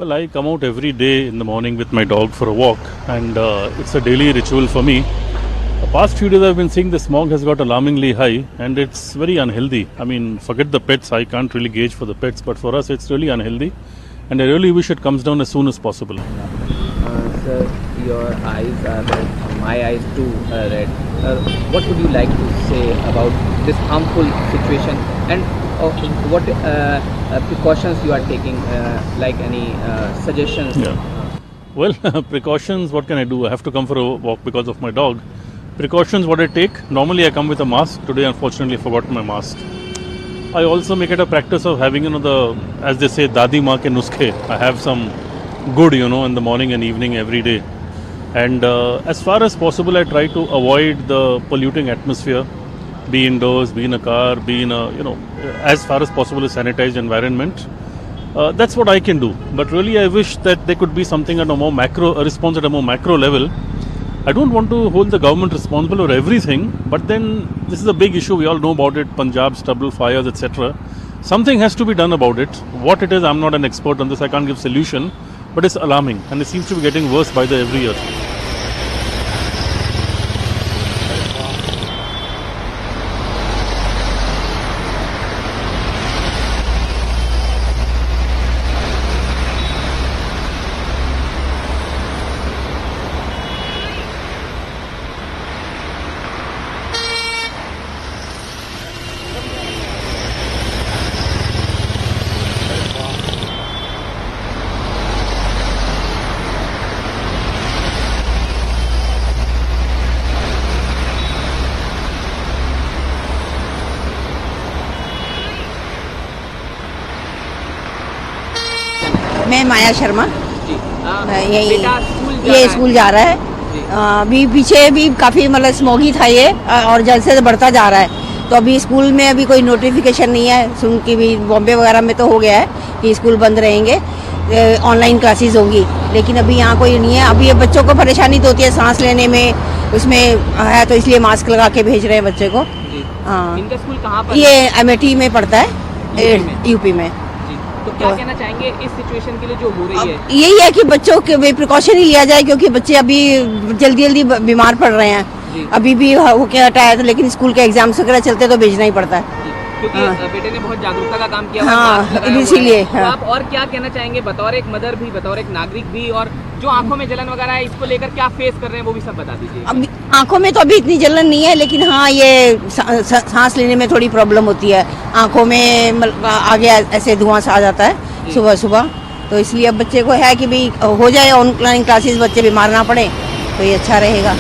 Well, I come out every day in the morning with my dog for a walk, and it's a daily ritual for me. The past few days I've been seeing the smog has got alarmingly high, and it's very unhealthy. I mean, forget the pets, I can't really gauge for the pets, but for us it's really unhealthy, and I really wish it comes down as soon as possible. Sir, your eyes are red, my eyes too are red. What would you like to say about this harmful situation, and what precautions you are taking, like any suggestions? Yeah. Well, precautions, what can I do? I have to come for a walk because of my dog. Precautions, what I take, normally I come with a mask. Today, unfortunately, I forgot my mask. I also make it a practice of having, as they say, dadi maa ke nuskhe. I have some good, in the morning and evening every day. And as far as possible, I try to avoid the polluting atmosphere. Be indoors, be in a car, be in a, as far as possible a sanitized environment. That's what I can do. But really, I wish that there could be something at a more macro, a response at a more macro level. I don't want to hold the government responsible for everything, but then this is a big issue. We all know about it, Punjab, Stubble, fires, etc. Something has to be done about it. What it is, I'm not an expert on this. I can't give solution, but it's alarming, and it seems to be getting worse by the every year. मैं माया शर्मा ये school जा रहा है अभी पीछे भी काफ़ी मतलब स्मॉगी था ये और जल्द से बढ़ता जा रहा है तो अभी स्कूल में अभी कोई नोटिफिकेशन नहीं है सुन के भी बॉम्बे वगैरह में तो हो गया है कि स्कूल बंद रहेंगे ऑनलाइन क्लासेस होंगी लेकिन अभी यहाँ कोई नहीं है अभी ये बच्चों को परेशानी तो होती है सांस लेने में उसमें है तो इसलिए मास्क लगा के भेज रहे हैं बच्चे को हाँ इनका स्कूल कहाँ पर ये अमेठी में पढ़ता है यूपी में तो क्या कहना चाहेंगे इस सिचुएशन के लिए जो हो रही है यही है कि बच्चों के प्रिकॉशन ही लिया जाए क्योंकि बच्चे अभी जल्दी जल्दी बीमार पड़ रहे हैं अभी भी होके हटाया था लेकिन स्कूल के एग्जाम्स वगैरह चलते तो भेजना ही पड़ता है क्योंकि बेटे ने बहुत जागरूकता का काम किया हाँ इसीलिए तो आप और क्या कहना चाहेंगे बतौर एक मदर भी बतौर एक नागरिक भी और जो आंखों में जलन वगैरह है इसको लेकर क्या फेस कर रहे हैं वो भी सब बता दीजिए अब आंखों में तो अभी इतनी जलन नहीं है लेकिन हाँ ये सांस लेने में थोड़ी प्रॉब्लम होती है आंखों में आगे ऐसे धुआं सा आ जाता है सुबह सुबह तो इसलिए अब बच्चे को है कि भाई हो जाए ऑनलाइन क्लासेस बच्चे बीमार ना पड़े तो ये अच्छा रहेगा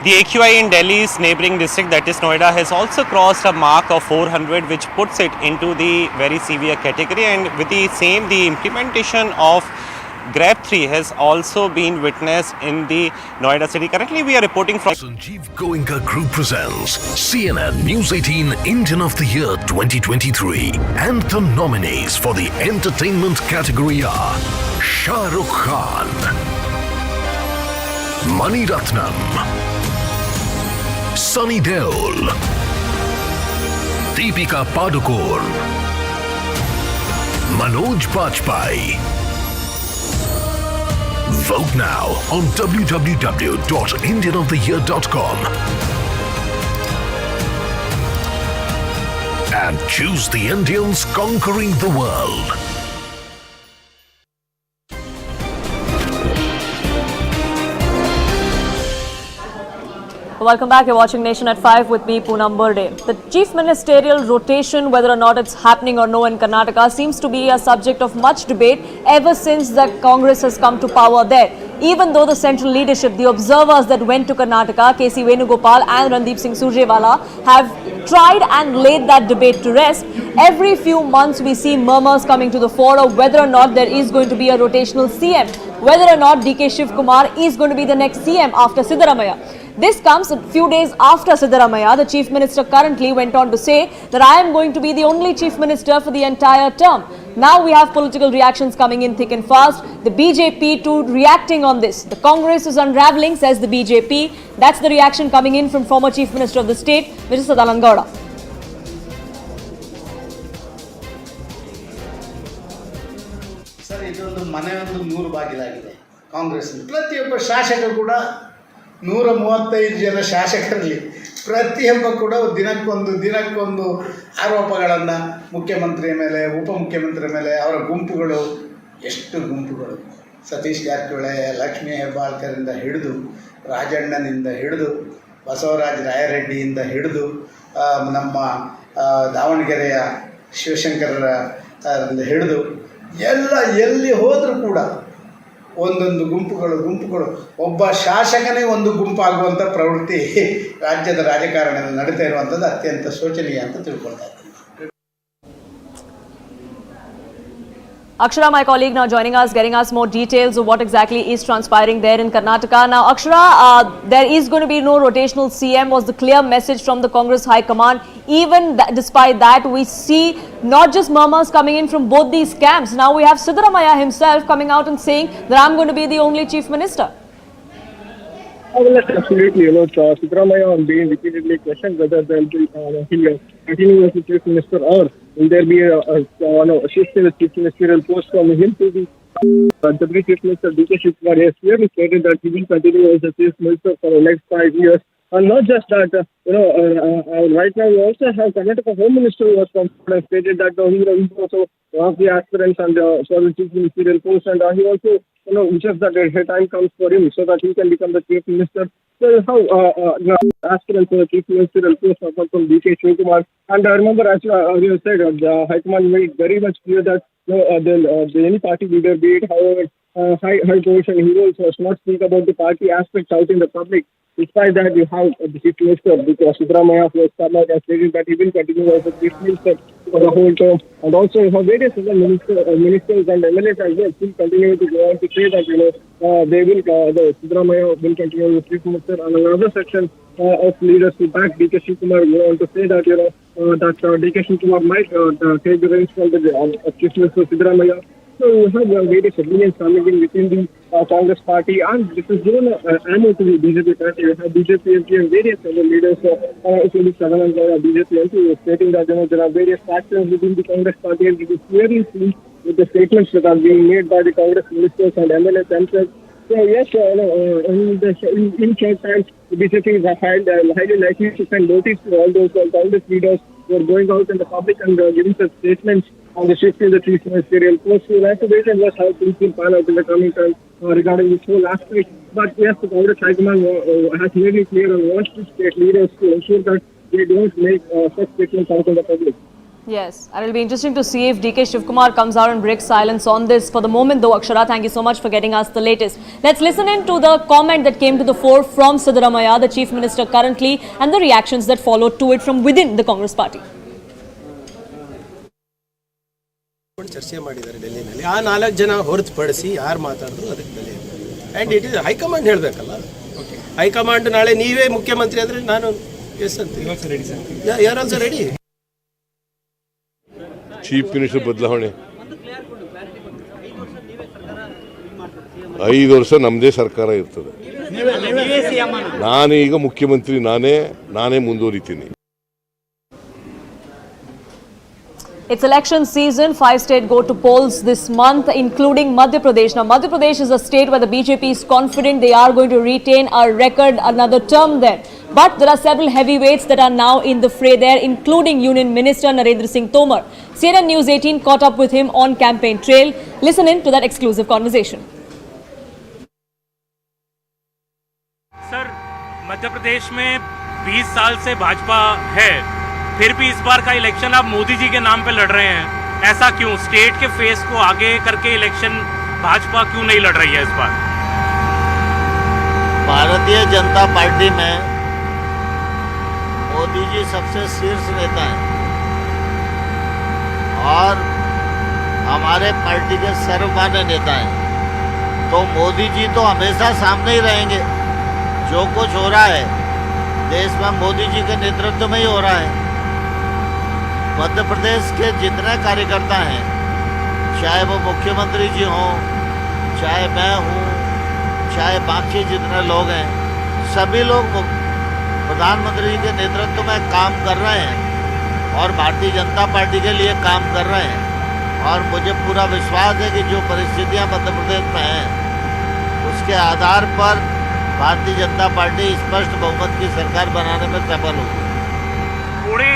The AQI in Delhi's neighbouring district, that is Noida, has also crossed a mark of 400, which puts it into the very severe category. And with the same, the implementation of Grab 3 has also been witnessed in the Noida city. Currently, we are reporting from Sanjeev Goenka Group presents CNN News 18 Indian of the Year 2023. And the nominees for the entertainment category are Shah Rukh Khan, Mani Ratnam, Sunny Deol, Deepika Padukone, Manoj Bajpayee, Vote now on www.indianoftheyear.com and choose the Indians conquering the world. Welcome back. You're watching Nation at 5 with me, Poonam Burde. The chief ministerial rotation, whether or not it's happening or no in Karnataka, seems to be a subject of much debate ever since the Congress has come to power there. Even though the central leadership, the observers that went to Karnataka, K.C. Venugopal and Randeep Singh Surjewala, have tried and laid that debate to rest, every few months we see murmurs coming to the fore of whether or not there is going to be a rotational CM, whether or not D.K. Shiv Kumar is going to be the next CM after Siddaramaiah. This comes a few days after Siddaramaiah. The Chief Minister currently went on to say that I am going to be the only Chief Minister for the entire term. Now we have political reactions coming in thick and fast. The BJP too reacting on this. The Congress is unraveling, says the BJP. That's the reaction coming in from former Chief Minister of the state, Mr. Sadanan Gowda. Sir ಇದೊಂದು ಮನೆಯೊಂದು 100 ಬಾಗಿಲಾಗಿದೆ ಕಾಂಗ್ರೆಸ್ ಪ್ರತಿಯೊಬ್ಬ ಶಾಸಕರು ಕೂಡ 135 ಜನ ಶಾಸಕರಲ್ಲಿ ಪ್ರತಿಯೊಬ್ಬ ಕೂಡ ದಿನಕ್ಕೊಂದು ಆರೋಪಗಳನ್ನು ಮುಖ್ಯಮಂತ್ರಿಯ ಮೇಲೆ ಉಪಮುಖ್ಯಮಂತ್ರಿ ಮೇಲೆ ಅವರ ಗುಂಪುಗಳು ಎಷ್ಟು ಗುಂಪುಗಳು ಸತೀಶ್ ಜಾರಕಿಹೊಳಿ ಲಕ್ಷ್ಮೀ ಹೆಬ್ಬಾಳ್ಕರಿಂದ ಹಿಡಿದು ರಾಜಣ್ಣನಿಂದ ಹಿಡಿದು ಬಸವರಾಜ ರಾಯರೆಡ್ಡಿಯಿಂದ ಹಿಡಿದು ನಮ್ಮ ದಾವಣಗೆರೆಯ ಶಿವಶಂಕರರಿಂದ ಹಿಡಿದು ಎಲ್ಲ ಎಲ್ಲಿ ಹೋದರೂ ಕೂಡ ಒಂದೊಂದು ಗುಂಪುಗಳು ಒಬ್ಬ ಶಾಸಕನೇ ಒಂದು ಗುಂಪಾಗುವಂಥ ಪ್ರವೃತ್ತಿ ರಾಜ್ಯದ ರಾಜಕಾರಣದಲ್ಲಿ ನಡೀತಾ ಇರುವಂಥದ್ದು ಅತ್ಯಂತ ಶೋಚನೀಯ ಅಂತ ತಿಳ್ಕೊಳ್ತಾ ಇದ್ದೀನಿ. Akshara, my colleague, now joining us, getting us more details of what exactly is transpiring there in Karnataka. Now, Akshara, there is going to be no rotational CM was the clear message from the Congress High Command. Even despite that, we see not just murmurs coming in from both these camps. Now we have Siddaramaiah himself coming out and saying that I'm going to be the only Chief Minister. Well, absolutely. Siddaramaiah on being repeatedly questioned whether there will be continue as the Chief Minister or will there be a shift in the Chief Ministerial post from him to the Deputy Chief Minister D.K. Shiv Kumar has clearly stated that he will continue as the Chief Minister for the next 5 years. And not just that, right now we also have Karnataka Home Minister who was stated that he is also one of the aspirants and for the Chief Ministerial post, and he also wishes that the time comes for him so that he can become the Chief Minister. So how aspirants for the Chief Ministerial post are from D.K. Shiv Kumar. And I remember, as you said, the High Command made very much clear that any party leader, be it however high position heroes, must not speak about the party aspects out in the public. Despite that, you have the Chief Minister, because Siddaramaiah has come out and stated that he will continue as the Chief Minister for the whole term. And also you have various other ministers and MLAs as well still continue to go on to say that Siddaramaiah will continue as the Chief Minister. And another section of leaders who back D.K. Shiv Kumar go on to say that D.K. Shiv Kumar might take the reins from the Chief Minister Siddaramaiah. So you have various opinions coming in within the Congress party, and this is given ammo to the BJP party. You have BJP MP and various other leaders, including Sadanan Gowda, BJP MP, stating that there are various factions within the Congress party, and it is clearly seen with the statements that are being made by the Congress ministers and MLAs themselves. So yes, in short time, the BJP is highly likely to send notice to all those Congress leaders who are going out in the public and giving such statements on the shift in the Chief Ministerial post. We will have to wait and watch how things will pan out in the coming time regarding this whole aspect. But yes, the Congress High Command has made it clear and wants to state leaders to ensure that they don't make such statements out in the public. Yes, and it will be interesting to see if D.K. Shiv Kumar comes out and breaks silence on this. For the moment though, Akshara, thank you so much for getting us the latest. Let's listen in to the comment that came to the fore from Siddaramaiah, the Chief Minister currently, and the reactions that followed to it from within the Congress party. ಚರ್ಚೆ ಮಾಡಿದ್ದಾರೆ ಡೆಲ್ಲಿನಲ್ಲಿ. ಆ 4 ಜನ ಹೊರತುಪಡಿಸಿ ಯಾರು ಮಾತಾಡಿದ್ರು ಅದಕ್ಕೆ ಬೆಲೆ ಇಲ್ಲ. ಆ್ಯಂಡ್ ಇಟ್ ಇಸ್ ಹೈಕಮಾಂಡ್ ಹೇಳಬೇಕಲ್ಲ. ಹೈಕಮಾಂಡ್ ನಾಳೆ ನೀವೇ ಮುಖ್ಯಮಂತ್ರಿ ಅಂದರೆ ನಾನು ಎಸ್ ಅಂತ ಯಾರು ಆಲ್ಸೋ ರೆಡಿ. ಚೀಫ್ ಮಿನಿಸ್ಟರ್ ಬದಲಾವಣೆ 5 ವರ್ಷ ನಮ್ಮದೇ ಸರ್ಕಾರ ಇರ್ತದೆ. ನಾನೀಗ ಮುಖ್ಯಮಂತ್ರಿ ನಾನೇ ಮುಂದುವರಿತೀನಿ. It's election season. 5 states go to polls this month, including Madhya Pradesh. Now, Madhya Pradesh is a state where the BJP is confident they are going to retain a record another term there. But there are several heavyweights that are now in the fray there, including Union Minister Narendra Singh Tomar. CNN News 18 caught up with him on campaign trail. Listen in to that exclusive conversation. Sir, Madhya Pradesh में 20 साल से भाजपा है, फिर भी इस बार का election आप मोदी जी के नाम पे लड़ रहे हैं, ऐसा क्यों? स्टेट के फेस को आगे करके इलेक्शन भाजपा क्यों नहीं लड़ रही है इस बार? भारतीय जनता पार्टी में मोदी जी सबसे शीर्ष नेता हैं और हमारे पार्टी के सर्वमान्य नेता हैं, तो मोदी जी तो हमेशा सामने ही रहेंगे। जो कुछ हो रहा है देश में मोदी जी के नेतृत्व में ही हो रहा है। मध्य प्रदेश के जितने कार्यकर्ता हैं, चाहे वो मुख्यमंत्री जी हों, चाहे मैं हूँ, चाहे बाकी जितने लोग हैं, सभी लोग प्रधानमंत्री जी के नेतृत्व में काम कर रहे हैं और भारतीय जनता पार्टी के लिए काम कर रहे हैं। और मुझे पूरा विश्वास है कि जो परिस्थितियां मध्य प्रदेश में हैं, उसके आधार पर भारतीय जनता पार्टी स्पष्ट बहुमत की सरकार बनाने में सफल होगी। थोड़े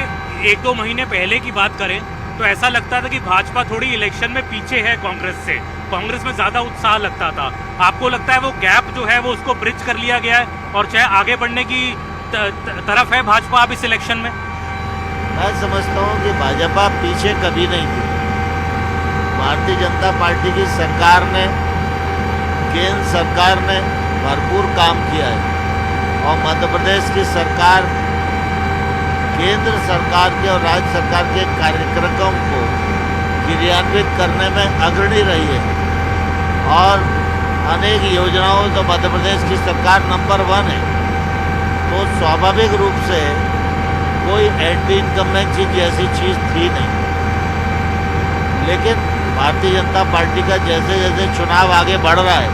1-2 महीने पहले की बात करें तो ऐसा लगता था कि भाजपा थोड़ी इलेक्शन में पीछे है कांग्रेस से, कांग्रेस में ज्यादा उत्साह लगता था। आपको लगता है वो गैप जो है वो उसको ब्रिज कर लिया गया है और चाहे आगे बढ़ने की तरफ है भाजपा अब इस इलेक्शन में? मैं समझता हूँ कि भाजपा पीछे कभी नहीं थी। भारतीय जनता पार्टी की सरकार ने, केंद्र सरकार ने भरपूर काम किया है और मध्य प्रदेश की सरकार केंद्र सरकार के और राज्य सरकार के कार्यक्रमों को क्रियान्वित करने में अग्रणी रही है और अनेक योजनाओं तो मध्य प्रदेश की सरकार नंबर 1 है। तो स्वाभाविक रूप से कोई एंटी इनकम्बेंसी जैसी चीज़ थी नहीं। लेकिन भारतीय जनता पार्टी का जैसे जैसे चुनाव आगे बढ़ रहा है,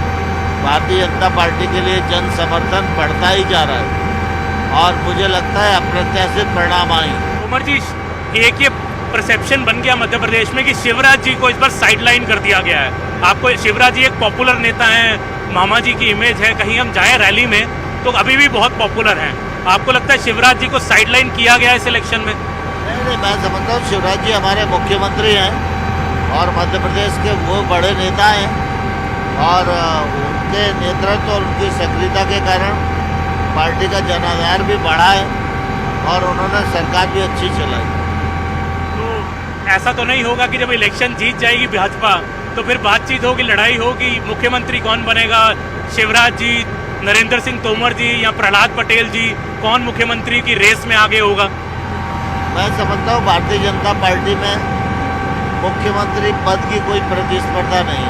भारतीय जनता पार्टी के लिए जन समर्थन बढ़ता ही जा रहा है और मुझे लगता है अप्रत्याशित परिणाम आएंगे। उमर जी, एक ये परसेप्शन बन गया मध्य प्रदेश में कि शिवराज जी को इस बार साइडलाइन कर दिया गया है। आपको शिवराज जी एक पॉपुलर नेता हैं, मामा जी की इमेज है, कहीं हम जाएं रैली में तो अभी भी बहुत पॉपुलर हैं। आपको लगता है शिवराज जी को साइडलाइन किया गया इस इलेक्शन में? नहीं, मैं समझता हूँ शिवराज जी हमारे मुख्यमंत्री हैं और मध्य प्रदेश के वो बड़े नेता हैं और उनके नेतृत्व और उनकी सक्रियता के कारण पार्टी का जनाधार भी बढ़ा है और उन्होंने सरकार भी अच्छी चलाई। तो ऐसा तो नहीं होगा कि जब इलेक्शन जीत जाएगी भाजपा तो फिर बातचीत होगी, लड़ाई होगी, मुख्यमंत्री कौन बनेगा, शिवराज जी, नरेंद्र सिंह तोमर जी या प्रहलाद पटेल जी, कौन मुख्यमंत्री की रेस में आगे होगा? मैं समझता हूँ भारतीय जनता पार्टी में मुख्यमंत्री पद की कोई प्रतिस्पर्धा नहीं।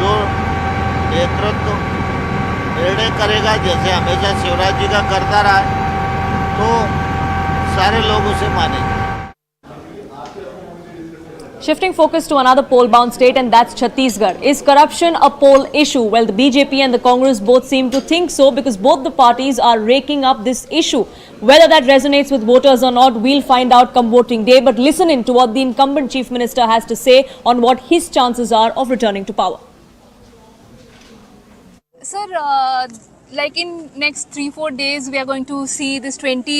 जो नेतृत्व निर्णय करेगा, जैसे हमेशा शिवराज जी का करता रहा है, तो सारे लोग उसे मानेंगे। Shifting focus to another poll-bound state, and that's Chhattisgarh. Is corruption a poll issue? Well, the BJP and the Congress both seem to think so because both the parties are raking up this issue. Whether that resonates with voters or not, we'll find out come voting day. But listen in to what the incumbent Chief Minister has to say on what his chances are of returning to power. Sir, like in next 3-4 days, we are going to see this 20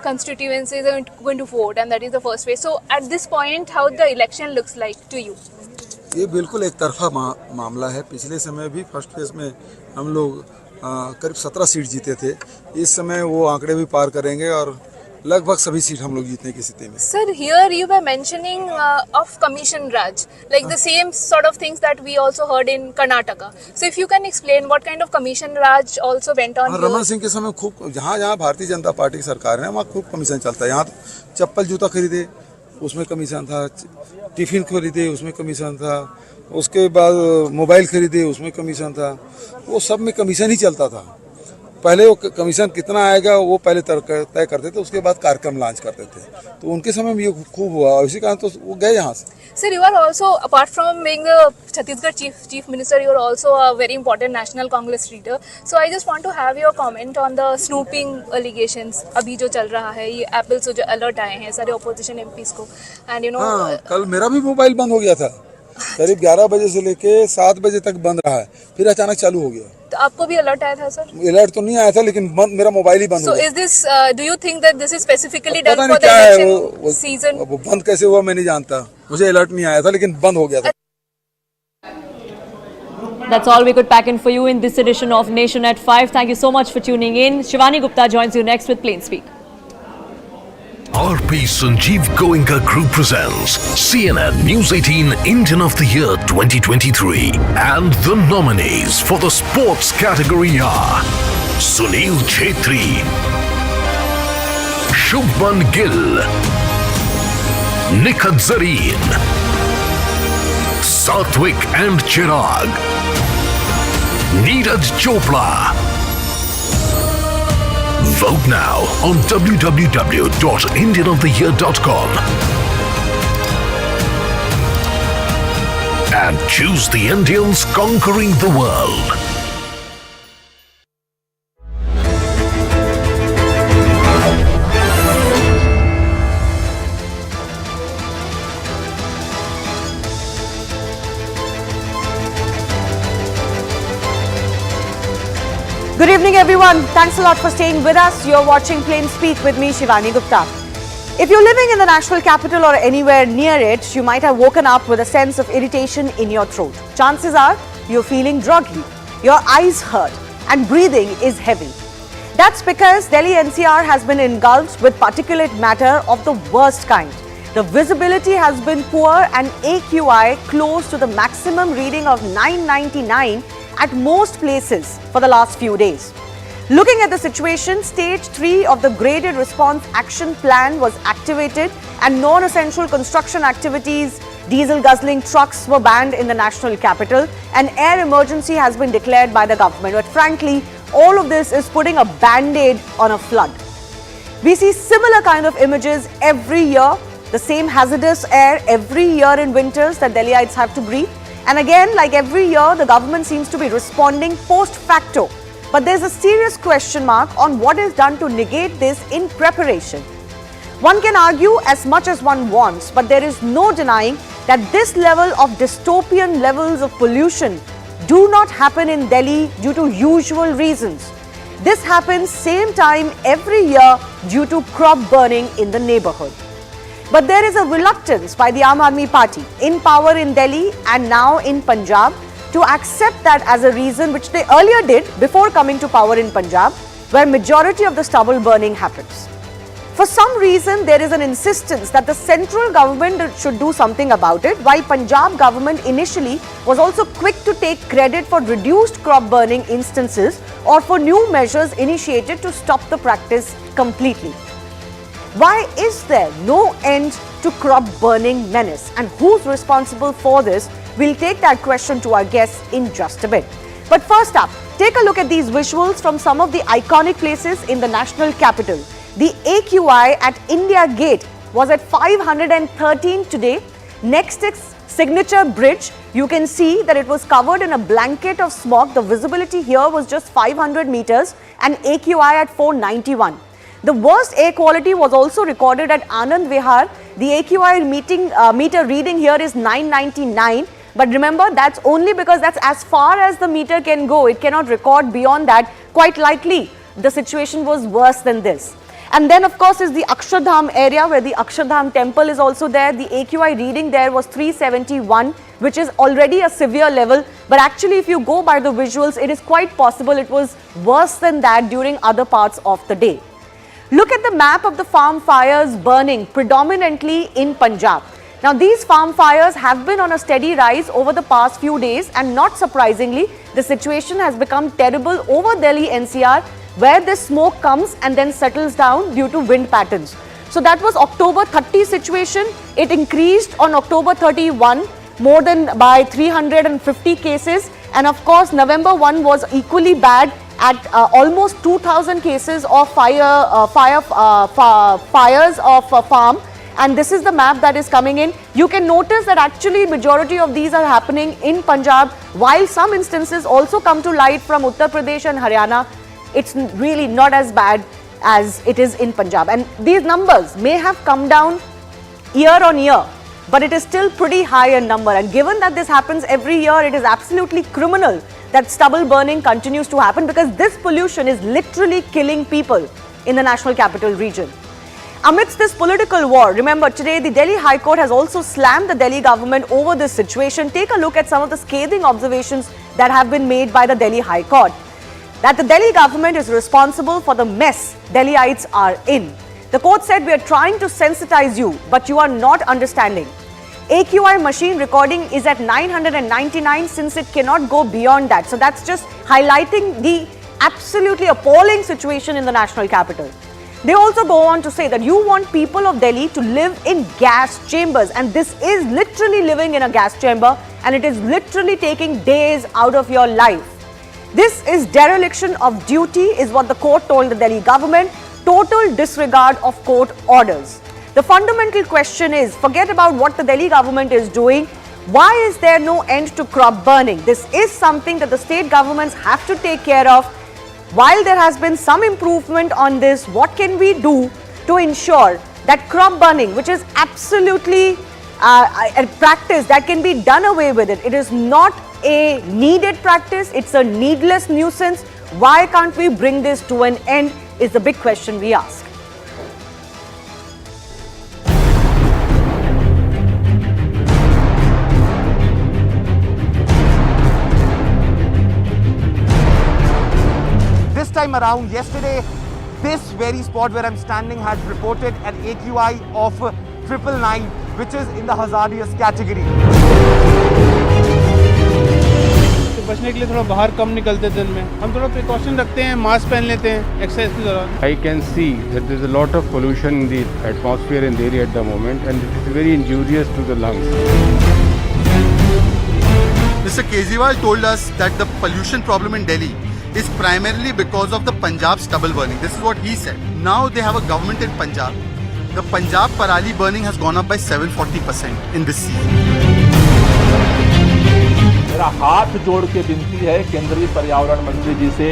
constituencies are going to vote, and that is the first phase. So, at this point, how the election looks like to you? ये बिल्कुल एक तरफा मामला है। पिछले समय भी first phase में हम लोग करीब 17 सीट जीते थे। इस समय वो आंकड़े भी पार करेंगे और लगभग सभी सीट हम लोग जीतने की स्थिति में। Sir, here you were mentioning of Commission Raj, like the same sort of things that we also heard in Karnataka. So if you can explain what kind of Commission Raj also went on here? Raman Singh के समय खूब जहाँ Bharatiya Janata party की सरकार है वहाँ खूब commission चलता है। यहाँ चप्पल जूता खरीदे उसमें कमीशन था, टिफिन खरीदे उसमें कमीशन था, उसके बाद मोबाइल खरीदे उसमें कमीशन था, वो सब में कमीशन ही चलता था। पहले वो कमीशन कितना आएगा वो पहले तय करते थे, उसके बाद कार्यक्रम लॉन्च करते थे। तो उनके समय में ये खूब हुआ, इसी कारण तो वो गए यहाँ से। Sir, you are also, apart from being the Chhattisgarh chief minister, you are also a very important national Congress leader. So I just want to have your comment on the snooping allegations अभी जो चल रहा है, ये Apple से जो alert आए हैं सारे opposition MPs को, and you know हाँ, कल मेरा भी मोबाइल बंद हो गया था, करीब 11 बजे से लेके 7 बजे तक बंद रहा है, फिर अचानक चालू हो गया। तो आपको भी अलर्ट आया था सर? अलर्ट तो नहीं आया था, लेकिन मेरा मोबाइल ही बंद हो गया। So is this, do you think that this is specifically done for the election season? वो बंद कैसे हुआ मैं नहीं जानता, मुझे अलर्ट नहीं आया था, लेकिन बंद हो गया था। That's all we could pack in for you in this edition of Nation at 5. Thank you so much for tuning in. Shivani Gupta joins you next with Plain Speak. RP Sanjeev Goenka Group presents CNN News 18 Indian of the Year 2023. And the nominees for the sports category are Sunil Chhetri, Shubman Gill, Nikhad Zareen, Satwik and Chirag, Neeraj Chopra. Vote now on www.indianoftheyear.com and choose the Indians conquering the world. Good evening, everyone. Thanks a lot for staying with us. You're watching Plain Speak with me, Shivani Gupta. If you're living in the national capital or anywhere near it, you might have woken up with a sense of irritation in your throat. Chances are you're feeling groggy, your eyes hurt, and breathing is heavy. That's because Delhi NCR has been engulfed with particulate matter of the worst kind. The visibility has been poor and AQI close to the maximum reading of 999 at most places for the last few days. Looking at the situation, Stage 3 of the Graded Response Action Plan was activated and non-essential construction activities, diesel guzzling trucks were banned in the national capital. An air emergency has been declared by the government. But frankly, all of this is putting a band-aid on a flood. We see similar kind of images every year, the same hazardous air every year in winters that Delhiites have to breathe. And again, like every year, the government seems to be responding post facto. But there's a serious question mark on what is done to negate this in preparation. One can argue as much as one wants, but there is no denying that this level of dystopian levels of pollution do not happen in Delhi due to usual reasons. This happens same time every year due to crop burning in the neighborhood. But there is a reluctance by the Aam Aadmi Party in power in Delhi and now in Punjab to accept that as a reason, which they earlier did before coming to power in Punjab, where majority of the stubble burning happens. For some reason, there is an insistence that the central government should do something about it, while Punjab government initially was also quick to take credit for reduced crop burning instances or for new measures initiated to stop the practice completely. Why is there no end to crop burning menace, and who's responsible for this? We'll take that question to our guests in just a bit. But first up, take a look at these visuals from some of the iconic places in the national capital. The AQI at India Gate was at 513 today. Next is Signature Bridge. You can see that it was covered in a blanket of smog. The visibility here was just 500 meters and AQI at 491. The worst air quality was also recorded at Anand Vihar. The AQI meter reading here is 999. But remember, that's only because that's as far as the meter can go. It cannot record beyond that. Quite likely, the situation was worse than this. And then, of course, is the Akshardham area where the Akshardham temple is also there. The AQI reading there was 371, which is already a severe level. But actually, if you go by the visuals, it is quite possible it was worse than that during other parts of the day. Look at the map of the farm fires burning predominantly in Punjab. Now, these farm fires have been on a steady rise over the past few days, and not surprisingly, the situation has become terrible over Delhi NCR, where this smoke comes and then settles down due to wind patterns. So that was October 30 situation. It increased on October 31 more than by 350 cases, and of course November 1 was equally bad at almost 2,000 cases of fires of farm, and this is the map that is coming in. You can notice that actually majority of these are happening in Punjab, while some instances also come to light from Uttar Pradesh and Haryana. It's really not as bad as it is in Punjab, and these numbers may have come down year on year, but it is still pretty high in number. And given that this happens every year, it is absolutely criminal that stubble burning continues to happen, because this pollution is literally killing people in the National Capital Region. Amidst this political war, remember today the Delhi High Court has also slammed the Delhi government over this situation. Take a look at some of the scathing observations that have been made by the Delhi High Court. That the Delhi government is responsible for the mess Delhiites are in. The court said, we are trying to sensitize you, but you are not understanding. AQI machine recording is at 999 since it cannot go beyond that. So that's just highlighting the absolutely appalling situation in the national capital. They also go on to say that you want people of Delhi to live in gas chambers, and this is literally living in a gas chamber, and it is literally taking days out of your life. This is dereliction of duty, is what the court told the Delhi government. Total disregard of court orders. The fundamental question is, forget about what the Delhi government is doing. Why is there no end to crop burning? This is something that the state governments have to take care of. While there has been some improvement on this, what can we do to ensure that crop burning, which is absolutely a practice that can be done away with it. It is not a needed practice, it's a needless nuisance. Why can't we bring this to an end is the big question we ask. This time around, yesterday, this very spot where I'm standing had reported an AQI of 999, which is in the hazardous category. बचने के लिए थोड़ा बाहर कम निकलते दिन में हम थोड़ा प्रिकॉशन रखते हैं मास्क पहन लेते हैं एक्सरसाइज के दौरान I can see that there is a lot of pollution in the atmosphere in Delhi at the moment and it is very injurious to the lungs. Mr. Kejriwal told us that the pollution problem in Delhi is primarily because of the Punjab stubble burning. This is what he said. Now they have a government in Punjab. The Punjab parali burning has gone up by 740% in this season. मेरा हाथ जोड़ के विनती है केंद्रीय पर्यावरण मंत्री जी से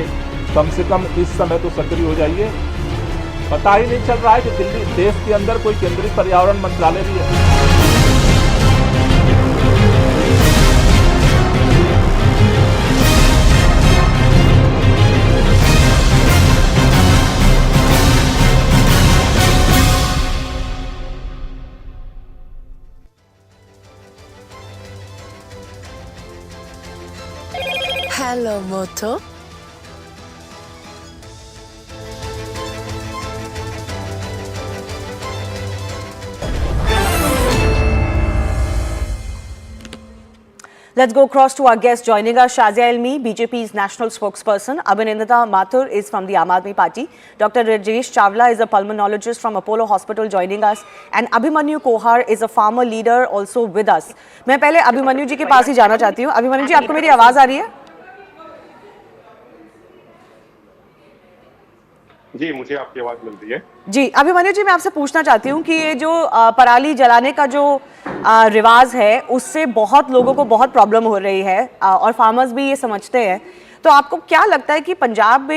कम इस समय तो सक्रिय हो जाइए। पता ही नहीं चल रहा है कि दिल्ली देश के अंदर कोई केंद्रीय पर्यावरण मंत्रालय भी है। Hello, Moto. Let's go across to our guest joining us, Shazia Ilmi, BJP's national spokesperson. Abhinandita Mathur is from the Aam Aadmi Party. Dr. Rajesh Chawla is a pulmonologist from Apollo Hospital joining us. And Abhimanyu Kohar is a farmer leader also with us. मैं पहले अभिमन्यु जी के पास ही जाना चाहती हूँ. अभिमन्यु जी, आपको मेरी आवाज़ आ रही है? जी, मुझे आपकी आवाज मिल रही है। जी, अभिमन्यु जी, मैं आपसे पूछना चाहती हूँ कि ये जो पराली जलाने का जो रिवाज है, उससे बहुत लोगों को बहुत प्रॉब्लम हो रही है और फार्मर्स भी ये समझते हैं। तो आपको क्या लगता है कि पंजाब में